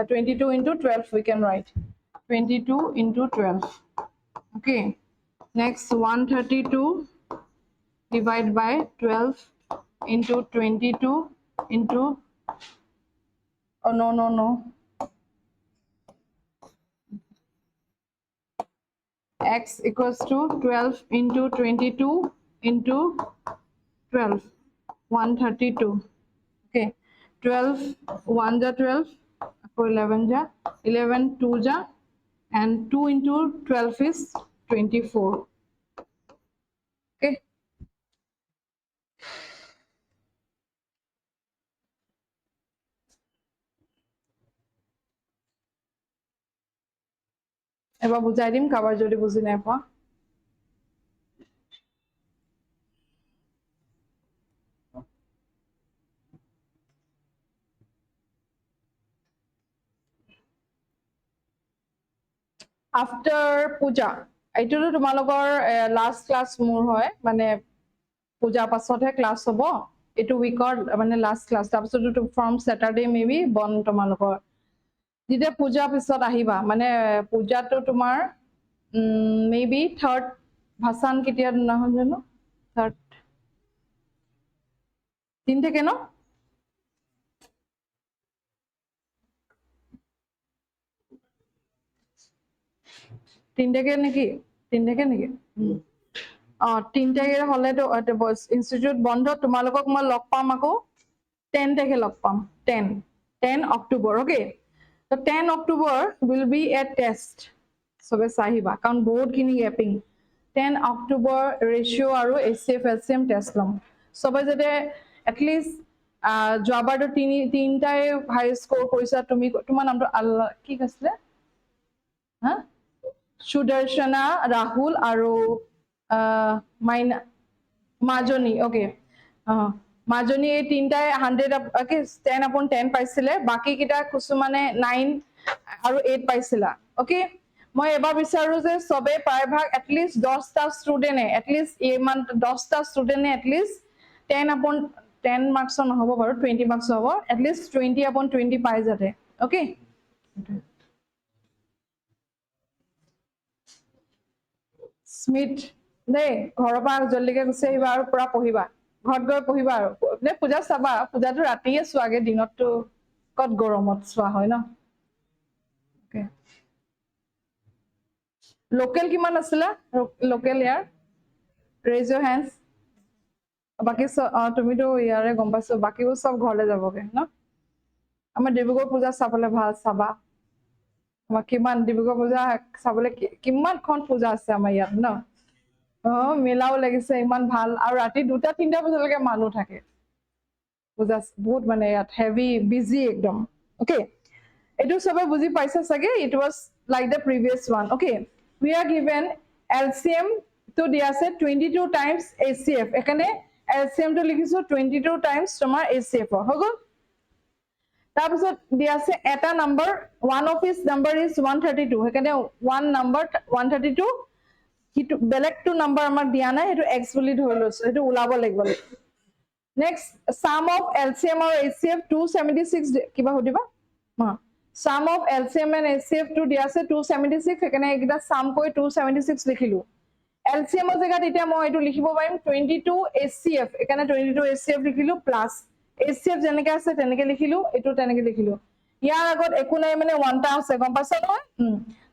22 into 12 we can write 22 into 12. Okay, next 132 divided by 12 into 22 into oh no X equals to 12 into 22 into 12 132. Okay, 12 1 ja 12 11 ja 11 2 ja and 2 into 12 is 24. Okay, এবাৰ বুজাই দিম কাবাৰ যদি বুজি নাই পোৱা after puja এইটো তোমালোকৰ লাষ্ট ক্লাছ মোৰ হয় মানে পূজা পাছতহে ক্লাছ হ'ব এইটো উইকৰ মানে লাষ্ট ক্লাছ তাৰপিছত ফ্ৰম স্যাটাৰডে মেবি বন তোমালোকৰ যেতিয়া পূজা পিছত আহিবা মানে পূজাটো তোমাৰ মেবি থাৰ্ড ভাসান কেতিয়া নহয় জানো থাৰ্ড 3 থেকে ন 3 থেকে নেকি 3 থেকে নেকি 3 তাৰিখে হলেতো ইনষ্টিটিউট বন্ধ তোমালোকক মই লগ পাম আকৌ 10 তাৰিখে লগ পাম 10 অক্টোবৰ ওকে তো 10 October will be a test সবে চাহিবা কাৰণ বহুতখিনি গেপিং 10 অক্টোবৰ ৰেচিঅ' আৰু HCF LCM টেষ্ট ল'ম সবে যাতে এটলিষ্ট যোৱাবাৰতো তিনিটাই হাই স্ক'ৰ কৰিছা তুমি তোমাৰ নামটো আল্লাহ কি কৈছিলে হা সুদৰ্শনা ৰাহুল আৰু মাইনা মাজনী ওকে মাজনী এই তিনটাই 100 ওকে 10/10 পাইছিলে বাকি কিটা কিছুমানে 9 আৰু 8 পাইছিলা ওকে মই এবাৰ বিচাৰো যে সবে প্ৰায়ভাগ এটলিষ্ট 10টা ষ্টুডেন্টে এটলিষ্ট এই মান 10টা ষ্টুডেন্টে এটলিষ্ট 10/10 মাৰ্কছৰ নহব বাৰু 20 মাৰ্কছ হ'ব এটলিষ্ট 20/20 পাই যাতে ওকে স্মিথ দেই ঘৰৰ পৰা জলদিকে গুচি আহিবা আৰু পুৰা পঢ়িবা ঘৰত গৈ পঢ়িবা আৰু নে পূজা চাবা পূজাটো ৰাতিয়ে চোৱাগে দিনততো কত গৰমত চোৱা হয় ন ওকে লোকেল কিমান আছিলা লোকেল ইয়াৰ ৰেজ ইউৰ হেণ্ডছ বাকি তুমিতো ইয়াৰে গম পাইছো বাকিবোৰ সব ঘৰলে যাবগে ন আমাৰ ডিব্ৰুগড় পূজা চাবলে ভাল চাবা আমাৰ কিমান ডিব্ৰুগড় পূজা চাবলে কিমানখন পূজা আছে আমাৰ ইয়াত ন মেলাও লাগিছে ইমান ভাল আৰু ৰাতি 2টা-3টা বজালৈকে মানুহ থাকে পূজা বহুত মানে ইয়াত হেভি বিজি একদম ওকে এইটো সবে বুজি পাইছে চাগে it was like the previous one okay we are given LCM তো দিয়া আছে 22 টাইমস HCF এখানে LCM তো লিখিছো 22 টাইমস তোমার HCF হৈ গল তাৰপিছত দিয়া আছে এটা number one of is number is 132 এখানে ওয়ান নাম্বাৰ 132 হিটো বেলেগ টু নাম্বাৰ আমাক দিয়া নাই হেতু x বুলি ধৰি লৈছো হেতু উলাব লাগিব নেক্সট সাম অফ LCM আৰু HCF 276 কিবা হদিবা সাম of LCM and HCF to দিয়া আছে 276 এখানে এটা সাম কৰি 276 লিখিলো LCM এৰ জায়গাত এটা মই এটো লিখিব পাৰিম 22 HCF এখানে 22 HCF লিখিলো প্লাস HCF যেনেকে আছে তেনেকে লিখিলো এটো তেনেকে লিখিলো ইয়াৰ আগত একো নাই মানে ওয়ানটা আছে গম পাইছা নহয়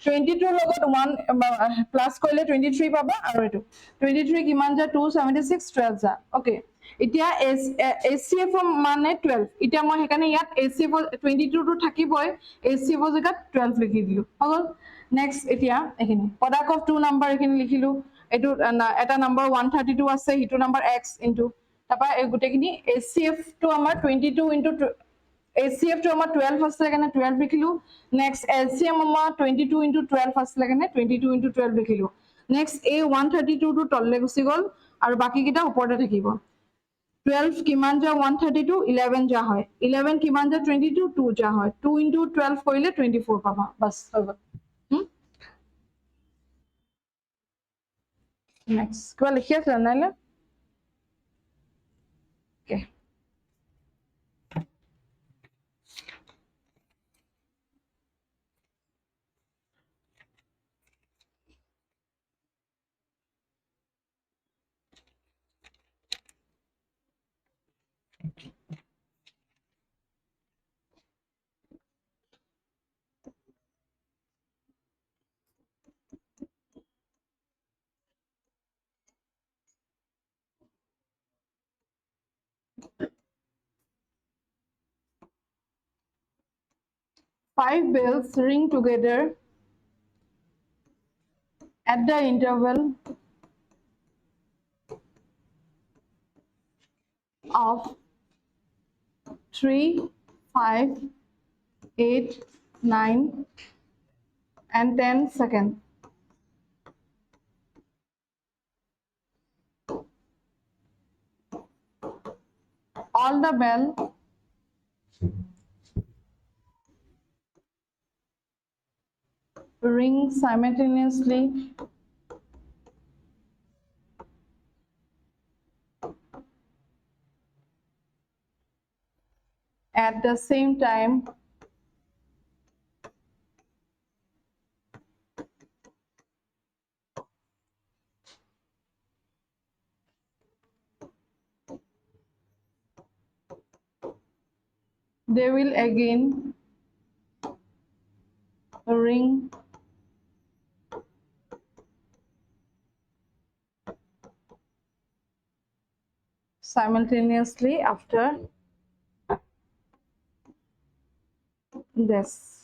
22 লগত 1 প্লাস কৰিলে 23 পাবা আৰু এটো 23 কিমান যা 276 12 যা ওকে এতিয়া HCF মানে 12 এতিয়া মই হেকানে ইয়াত HCF 22 টো থাকিবই HCF জায়গাত 12 লিখি দিলো হল নেক্সট এতিয়া এখিনি product of two number এখিনি লিখিলো এটো এটা নাম্বার 132 আছে হিটো নাম্বার x ইনটু তাপা এই গুটেখিনি HCF টো আমাৰ 22 ইনটু ACF to আমাৰ 12 আছে কাৰণে 12 লিখিলো নেক্সট LCM আমাৰ 22 into 12 আছে কাৰণে 22 into 12 লিখিলো নেক্সট A 132 to তললে গুচি গল আৰু বাকি কিটা ওপৰতে থাকিব 12 কিমান যা 132 11 যা হয় 11 কিমান যা 22 2 যা হয় 2 into 12 কৰিলে 24 পাবা বাস হৈ গল next কিবা লিখি আছে নাইলে okay 5 bells ring together at the interval of 3, 5, 8, 9 and 10 seconds. All the bell ring simultaneously at the same time they will again ring simultaneously after this.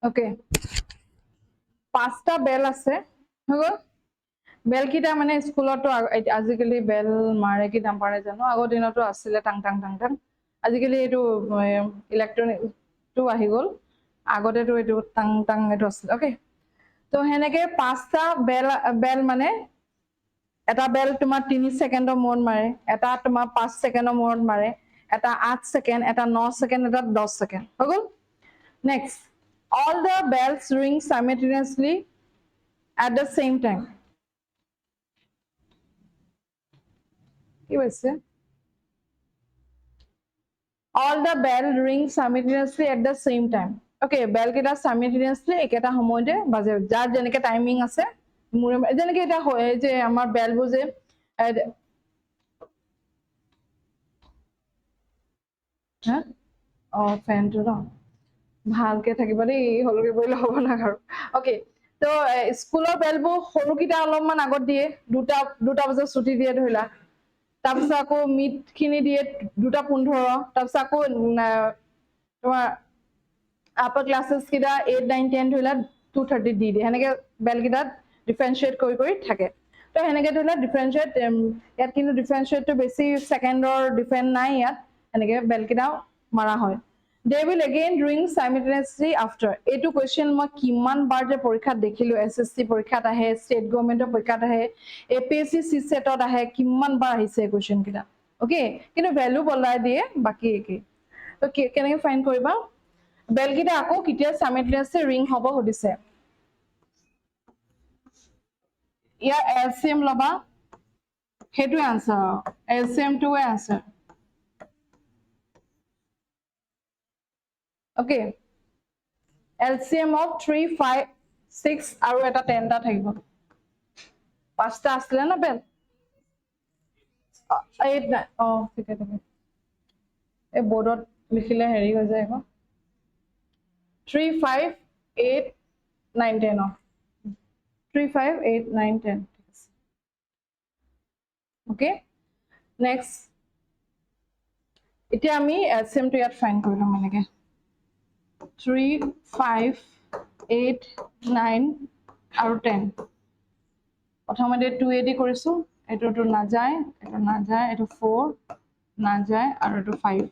Okay. Pasta bell আছে হগো বেল কিটা মানে স্কুলতো আজিকালি বেল মাৰে কি নাম্পাৰে জানো আগৰ দিনতো আছিল টাং টাং টাং টাং আজিকালি এটো ইলেক্ট্ৰনিক টো আহি গল আগতেতো এটো টাং টাং এটো আছিল ওকে তো হেনেকে পাঁচটা বেল বেল মানে এটা বেল তোমাৰ 3 সেকেন্ডৰ মূৰত মাৰে এটা তোমাৰ 5 সেকেন্ডৰ মূৰত মাৰে এটা 8 সেকেন্ড এটা 9 সেকেন্ড এটা 10 সেকেন্ড হৈ গল next all the bells ring simultaneously at the same time কি হৈছে all the bell ring simultaneously at the same time okay bell kita simultaneously eketa samoyte baje jar jeneke timing ase mure jeneke eta hoye je amar bell boje ha oh fan to no ভালকে থাকিবা দেই হলকে বইলে হ'ব না কাৰো okay তো স্কুলৰ বেলবোৰ সৰুকিটা অলপমান আগত দিয়ে দুটা বজাত ছুটি দিয়ে ধৰিলা তাৰপিছত আকৌ মিড খিনি দিয়ে 2:15 তাৰপিছত আকৌ তোমাৰ আপাৰ ক্লাसेस কিটা 8 9 10 ধৰিলা 2:30 দি দিয়ে হেনেকে বেল কিটা ডিফাৰেন্সিয়েট কৰি থাকে তো হেনেকে ধৰিলা ডিফাৰেন্সিয়েট ইয়াত কিন্তু ডিফাৰেন্সিয়েটটো বেছি সেকেন্ডৰ ডিফাৰেন্স নাই ইয়াত হেনেকে বেল কিটা মাৰা হয় they will again ring simultaneously after etu question ma kiman bar je porikhat dekhilu SSC porikhat ahe state government porikhat ahe APSC CSET ot ahe kiman bar ahise question kita okay kintu value bolai die baki eke to kenake find koriba bell kita ako kitia simultaneously ring hobo hodise ya LCM loba hetu answer LCM to answer okay LCM of 3 5 6 আৰু এটা 10 টা থাকিব পাঁচটা আছিল না বেল 8 9 ঠিক আছে এই বোর্ডত লিখিলে হেৰি হৈ যায় আকৌ 3 5 8 9 10 3 5 8 9 10 ওকে নেক্সট এতিয়া আমি এলচিএম টো ইয়াত ফাইন্ড কৰি লম এনেকে 3 5 8 9 আৰু 10 প্ৰথমতে 2 এডি কৰিছো এটোটো না যায় এটো 4 না যায় আৰু এটো 5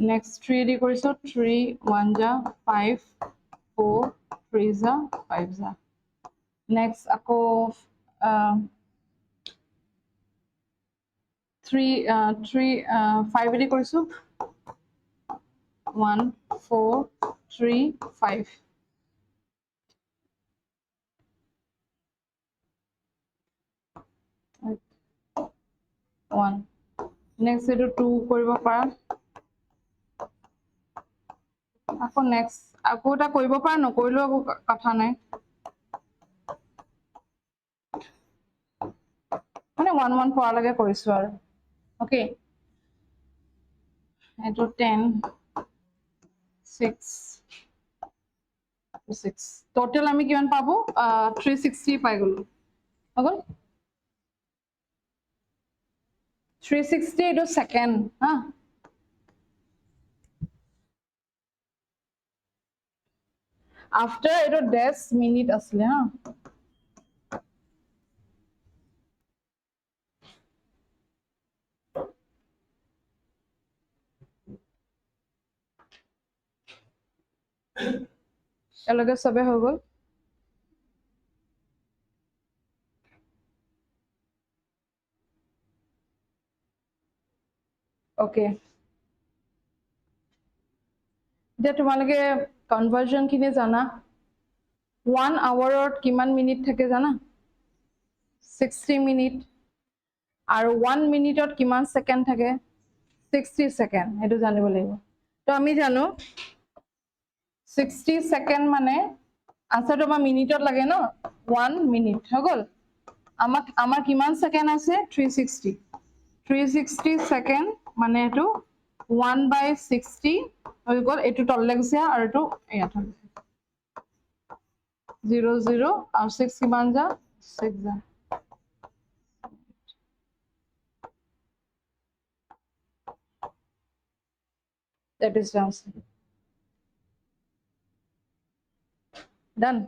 next 3 এডি কৰিছো 3 1 जा 5 4 3 जा 5 जा next আকৌ 5 এডি কৰিছো 1 4 3 5 1 next এটো 2 কৰিব পাৰা আকৌ next আকৌ এটা কৰিব পাৰা নকৰিলেও আকৌ কথা নাই মানে 1 1 পৰা লাগে কৰিছো আৰু ওকে এটো 10 6 total আমি কিমান পাবো 360 পাই গলো আগল 360 এটো সেকেন্ড হা after এটো dash minute আসলে হা এলগে সবে হৈ গল ওকে যে তোমালকে কনভার্জন কিনে জানা 1 আওয়ারত কিমান মিনিট থাকে জানা 60 মিনিট আৰু 1 মিনিটত কিমান সেকেন্ড থাকে 60 সেকেন্ড এটো জানিব লাগিব তো আমি জানো 60 সেকেন্ড মানে আনসারটো আমাৰ মিনিটত লাগে ন 1 মিনিট হৈ গল আমাৰ কিমান সেকেন্ড আছে 360 360 সেকেন্ড মানে এটো 1/60 হৈ গল এটো তললে গৈছে আৰু এটো ইয়াত হৈ 0 0 আৰু 6 কিমান যা 6 যা that is the answer done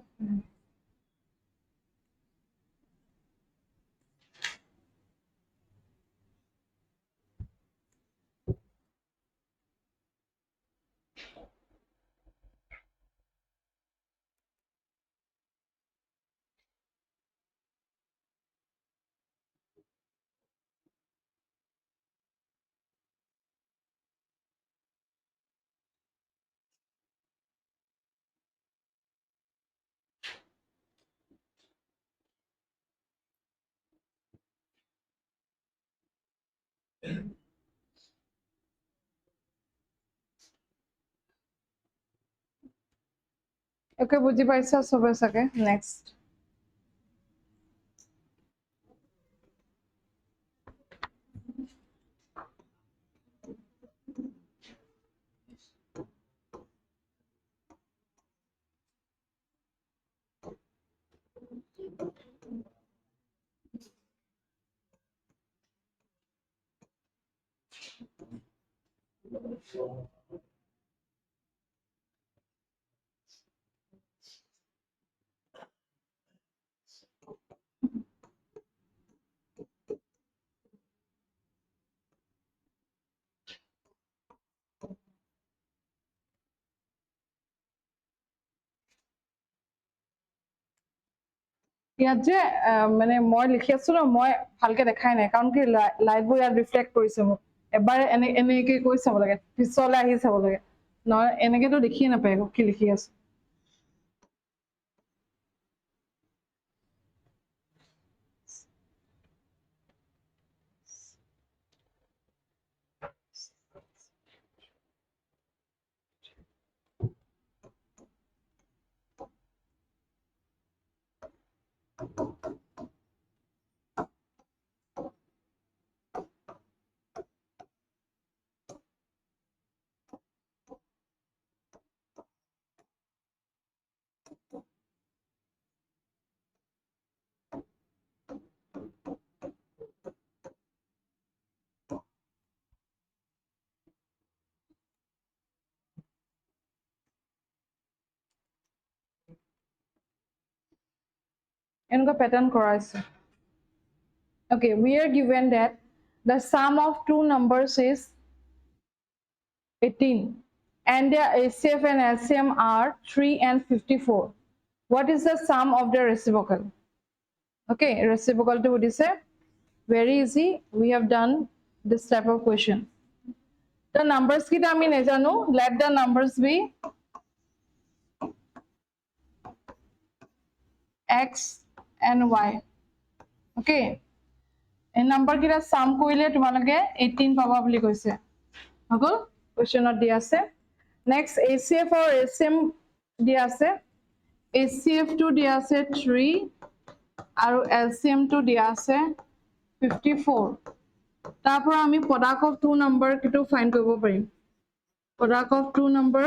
okay বুজি পাইছা সবে সাকে next ইয়াত যে মানে মই লিখি আছো ন মই ভালকে দেখাই নাই কাৰণ কি লাইটবোৰ ইয়াত ৰিফ্লেক্ট কৰিছে মোক এবাৰ এনেকে কৈ চাব লাগে পিছলে আহি চাব লাগে নহয় এনেকেতো দেখিয়ে নাপায় কি লিখি আছে এনেকুৱা pattern কৰাইছে. Okay, we are given that the sum of two numbers is 18 and their HCF and LCM are 3 and 54. What is the sum of the reciprocal? Okay, reciprocal to what is it? Very easy. We have done this type of question. The numbers kita ami nejano. Let the numbers be x and y. Okay. এই number kita sum korile tumalage 18 paba boli koise. Hagol question ot dia ase. Next HCF or LCM dia ase. HCF to dia ase 3 aru LCM to dia ase 54. Tapor ami product of two number kitu find koribo parim. Product of two number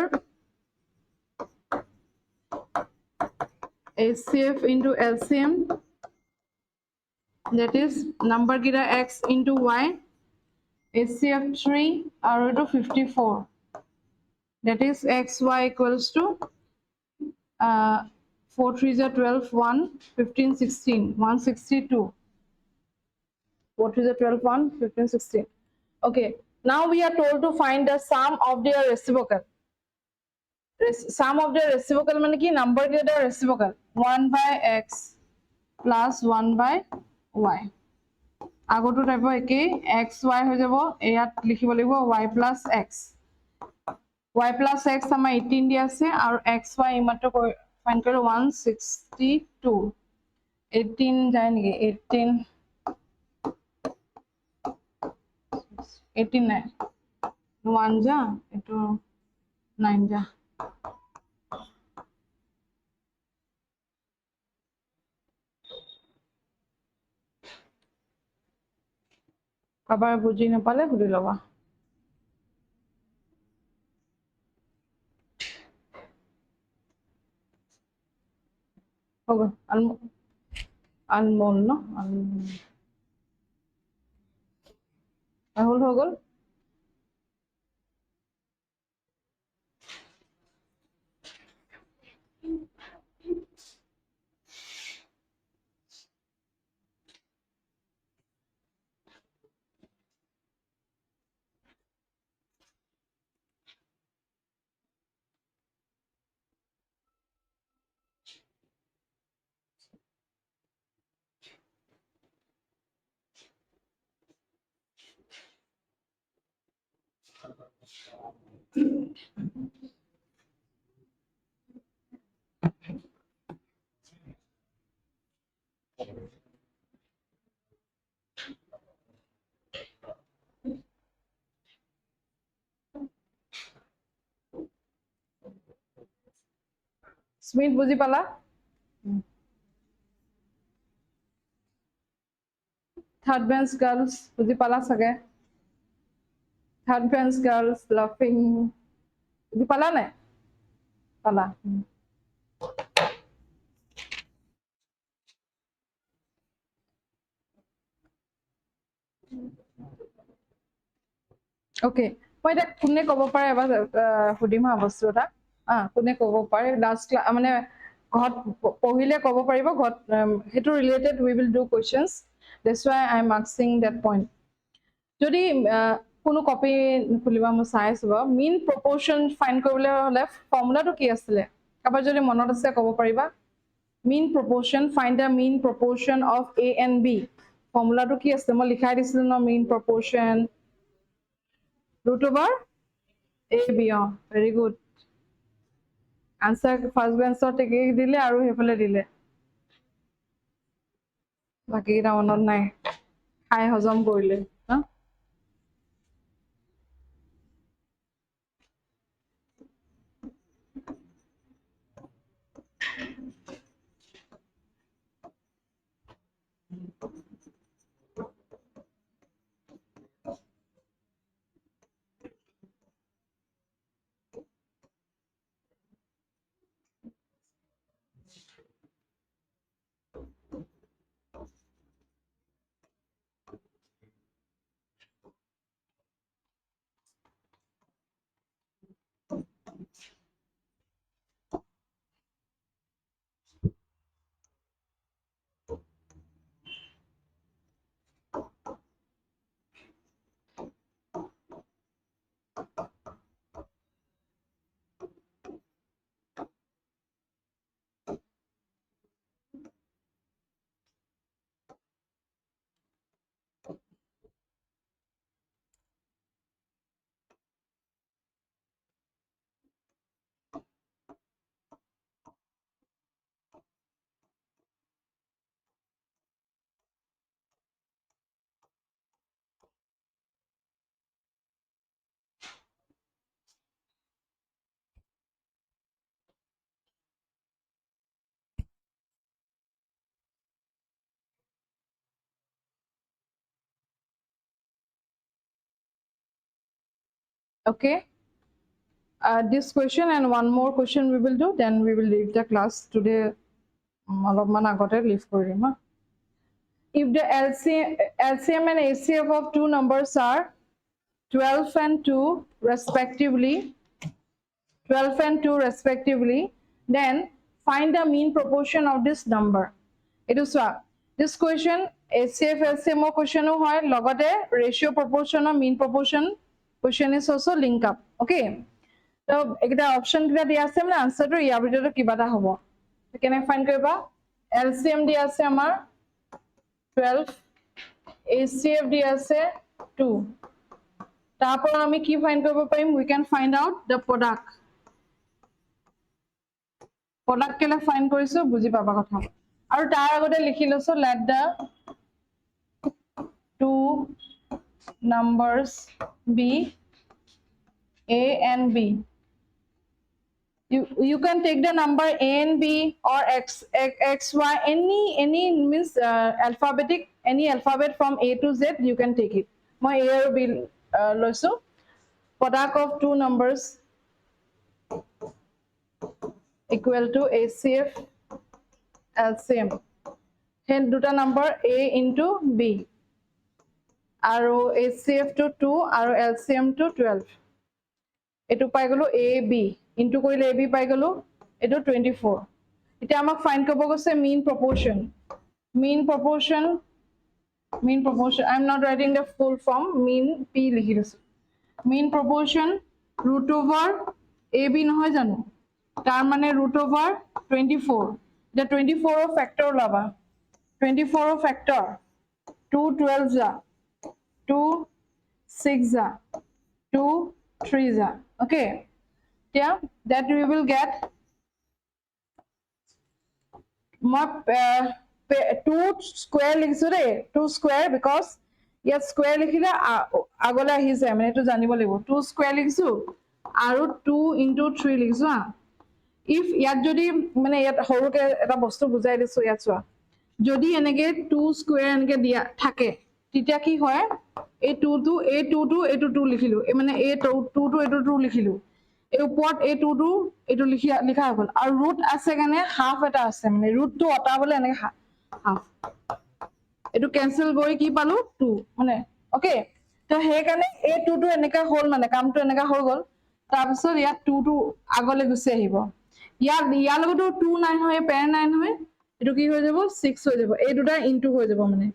HCF into LCM, that is number kita x into y, HCF 3 aru to 54, that is xy equals to 4 3 is 12 1 15 16 162, 4 3 is 12 1 15 16. Okay, now we are told to find the sum of their reciprocal. Sum of their reciprocal mane ki number kita reciprocal 1 by x plus 1 by y. আগতো type একে x y হৈ যাব ইয়াত লিখিব লাগিব y plus x. y plus x আমাৰ 18 দি আছে আৰু x y ইমাত্ৰ ফাইন্ড কৰিলো 162. 18 যায় নেকি 18 নাই 1 যা এটো 9 যা. কাবাৰ বুজি নাপালে সুধি লবা. होगा अनमोल no राहुल हो गल. स्मिथ बुझी पाला. थर्ड बेंच गर्ल्स बुझी पाला सके. थर्ड बेंच गर्ल्स लाफिंग बुझी पाला ने पाला. ओके মই এটা কোনে কব পাৰে এবাৰ সুধিম হা বস্তু এটা কোনে কব পাৰে লাষ্ট মানে ঘৰত পঢ়িলে কব পাৰিব ঘৰত হেতু related we will do questions that's why I am asking that point. যদি কোনো কপি খুলিবা মই চাই আছো মিন প্ৰপোৰ্শন ফাইন্ড কৰিবলৈ হলে ফৰ্মুলাটো কি আছিল কাবাৰ যদি মনত আছে কব পাৰিবা. Mean proportion find the mean proportion of A and B. ফৰ্মুলাটো কি আছে মই লিখাই দিছিলো ন মিন প্ৰপোৰ্শন root over AB. Very good. Answer first bench take dile aru hefale dile. Baki ta onot nai. Khai hojom korile. Ha? Okay, this question and one more question we will do, then we will leave the class today. অলপমান আগতে leave কৰিম হা. If the LCM and HCF of two numbers are 12 and 2 respectively, 12 and 2 respectively, then find the mean proportion of this number. It is what this question HCF LCM question hoy logote ratio proportion or mean proportion question is also link up. Okay, so ekta option kida dia ase mane answer to ya bidore kiba ta hobo. Can I find koriba LCM dia ase amar 12, HCF dia ase 2. Tapor ami ki find koribo parim, we can find out the product. Product kele find koriso buji paba kotha. Aru tar agote likhi loso let the two numbers be A and B. You can take the number A and B or X Y, any means alphabetic, any alphabet from A to Z you can take it. My A or B loso product of two numbers equal to HCF LCM. Hen duta number A into B. Aru HCF to 2 aru LCM to 12. Etu pai golo AB into korile AB pai golo etu 24. Eta amak find kobo gose mean proportion. Mean proportion. I'm not writing the full form. Mean P likhi disu. Mean proportion root over AB nohoy jano. Tar mane root over 24. The 24 of factor laba. 24 of factor. 2 12 ja. 2 6 ja. 2 3 ja. Okay, yeah, that we will get 2 square likhisu re 2 square because yet square likhile agole ahi jay mane etu janibo lagibo 2 square likhisu aru 2 into 3 likhisu ha. If yat jodi mane yat horuke eta bostu bujai disu yat chua jodi enege 2 square enege dia thake titia ki hoy a2 to likhilu e mane a2 to a2 likhilu e upot a2 etu likha hol aru root ase gane half eta ase mane root to otabole enege half etu cancel goi ki palu 2 mane. Okay, to he gane a2 to eneka hol mane kam to eneka hol gol tar pisor ya 2 to agole gusi ahibo ya logoto 2 9 hoye pair 9 hoye etu ki hoy jabo 6 hoy jabo e duta into hoy jabo mane.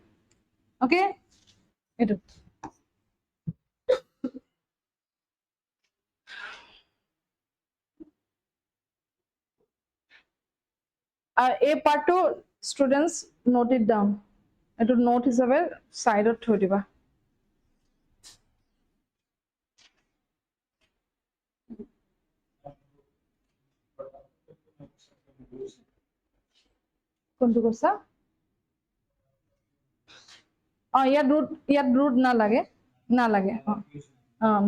Okay, etu a part to students note it down. Etu note hisabe side ot thoi diba. Kontu kosa yat root na lage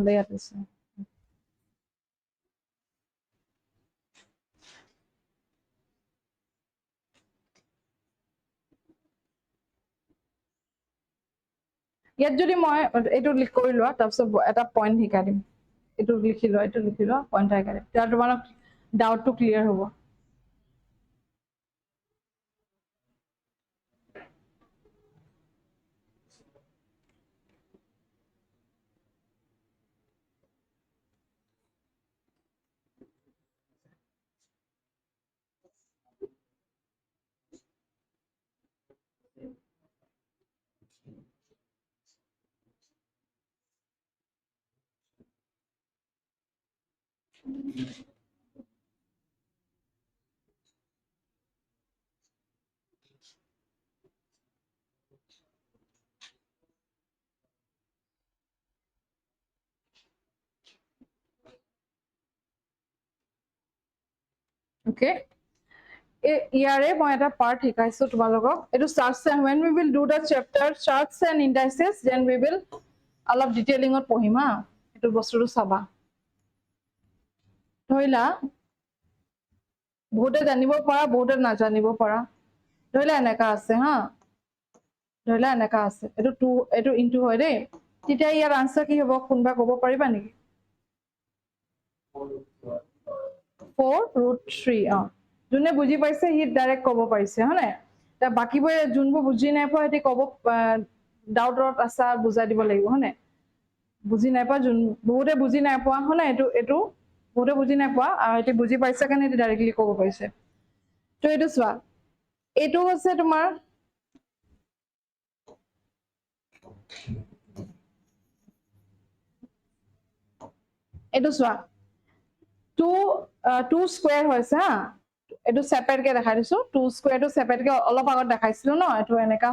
there is yat jodi moi etu lik kori loa tar pisot eta point hikai dim etu likhi loa point hikai dim tar tomar doubt to clear hobo. Okay, yare moi eta part hikaisu tumalogok etu charts and when we will do the chapter charts and indices then we will alop detailing ot pohim ha etu bostu tu saba ধৰিলা বহুতে জানিব পৰা বহুতে না জানিব পৰা ধৰিলা এনেকা আছে হা ধৰিলা এনেকা আছে এটো 2 এটো ইনটু হয় দে তেতিয়া ইয়াৰ আনসাৰ কি হ'ব কোনবা ক'ব পাৰিবা নেকি 4√3 যোনে বুজি পাইছে হি ডাইৰেক্ট ক'ব পাৰিছে হয়নে তা বাকিবোৰে যোনবোৰ বুজি নাই পোৱা হেতি ক'ব ডাউটত আছা বুজাই দিব লাগিব হয়নে বুজি নাই পোৱা যোন বহুতে বুজি নাই পোৱা হয়নে এইটো বহুতে বুজি নাই পোৱা আৰু এটি বুজি পাইছে কাৰণে এটি ডাইৰেক্টলি ক'ব পাৰিছে তো এইটো চোৱা এইটো হৈছে তোমাৰ এইটো চোৱা 2 স্কয়াৰ হৈছে হা এটো সেপাৰেট কে দেখাই দিছো 2 স্কয়াৰ টো সেপাৰেট কে অলপ আগত দেখাইছিলো ন এটো এনেকা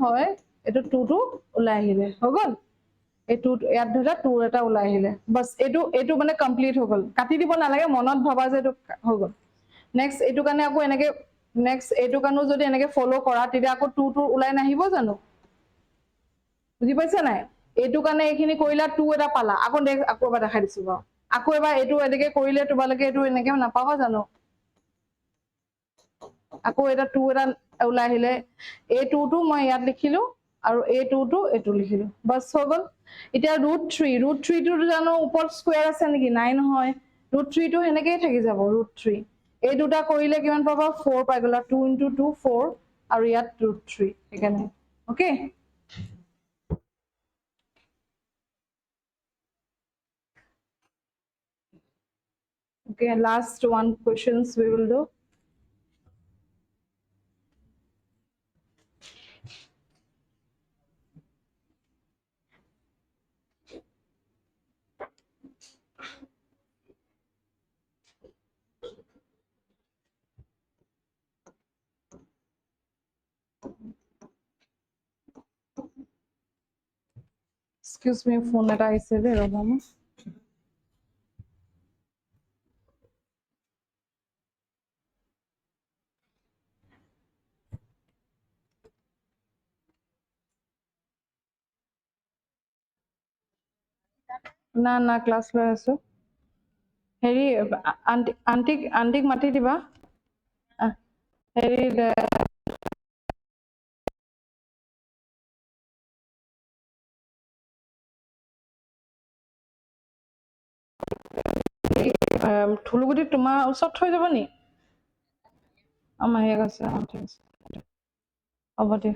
হয় এটো 2 টো ওলাই আহিলে হৈ গল এটো ইয়াত ধৰা 2 এটা ওলাই আহিলে বাস এটো মানে কমপ্লিট হৈ গল কাটি দিব নালাগে মনত ভাবা যে এটো হৈ গল নেক্সট এটো কাৰণে আকৌ এনেকে নেক্সট এটো কানো যদি এনেকে ফলো কৰা তেতিয়া আকৌ 2 টো ওলাই নাহিব জানো বুজি পাইছা নাই এটো কাৰণে এইখিনি কৰিলা 2 এটা পালা আকৌ আকৌ এবাৰ দেখাই দিছো বাৰু আকৌ এবাৰ এটো এনেকে কৰিলে তোমালোকে এটো এনেকে নাপাবা জানো আকৌ এটা 2 এটা ওলাই আহিলে এই 2 টো মই ইয়াত লিখিলো আৰু এই 2 টো এটো লিখিলো বাস হৈ গল এতিয়া √3 টো জানো ওপৰত স্কয়াৰ আছে নেকি নাই নহয় √3 টো হেনেকেই থাকি যাব √3 এই দুটা কৰিলে কিমান পাবা 4 পাই গলা 2 * 2 4 আৰু ইয়াত √3 এখানে okay Okay, last one questions we will do. Excuse me, phone at I said Mama. না ক্লাস লৈ আছো হেৰি আন্টিক মাতি দিবা হেৰি থুলুগুটি তোমাৰ ওচৰত থৈ যাব নি মাহীয়ে কৈছে ঠিক আছে হ'ব দিয়া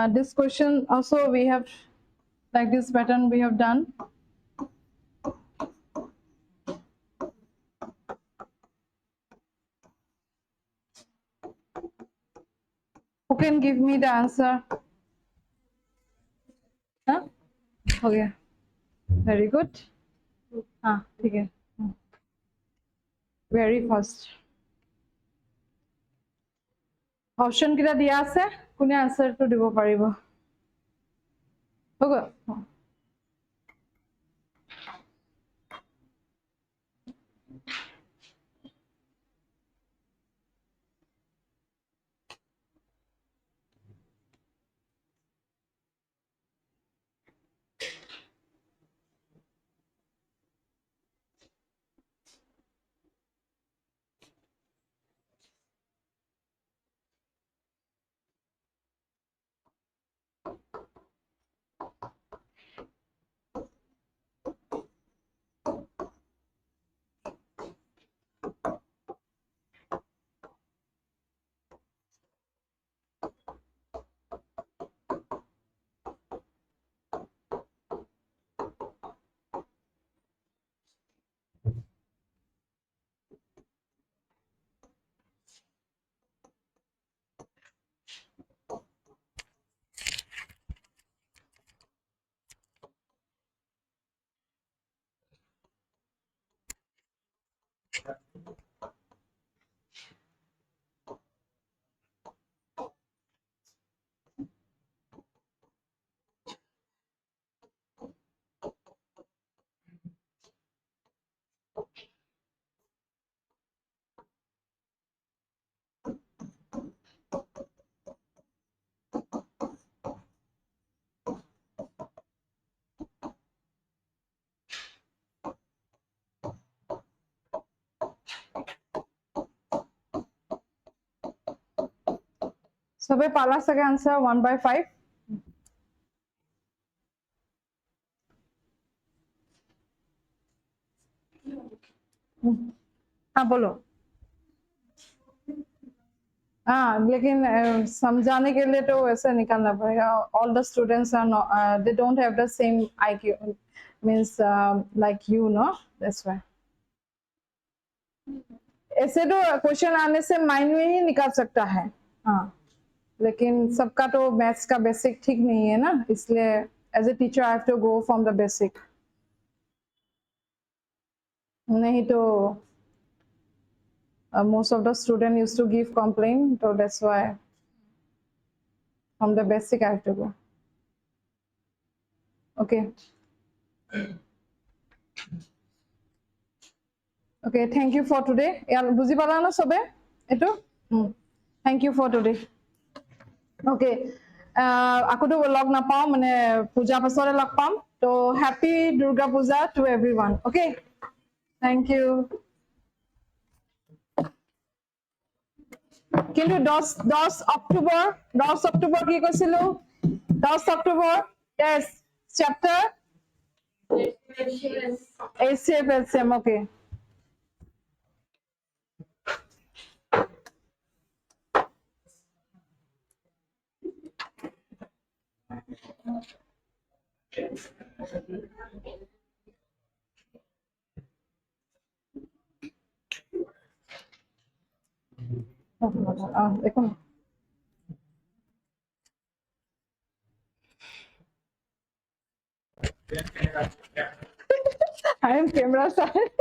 this question also we have like this pattern we have done who can give me the answer huh हो गया very good हाँ ठीक है very fast অপশন কিটা দিয়া আছে কোনে আনসারটো দিব পাৰিব হৈ গল সবে পালা চাগে আনসার 1/5 हाँ बोलो हाँ लेकिन समझाने के लिए तो वैसे निकालना पड़ेगा all the students are not they don't have the same IQ means like you know that's why ऐसे तो क्वेश्चन आने से माइंड में ही निकाल सकता है हाँ लेकिन सबका तो मैथ्स का बेसिक ठीक नहीं है ना इसलिए as a teacher I have to go from the basic नहीं तो most of the student used to give complaint so that's why from the basic I have to go okay okay thank you for today বুজি পালা না সবে এটো thank you for today okay আকৌ তো লগ নাপাও মানে পূজা পাছৰে লগ পাম তো happy Durga Puja to everyone okay thank you কিন্তু 10 অক্টোবৰ কি কৈছিলো 10 October yes chapter HCF LCM okay দেখুন I am camera side.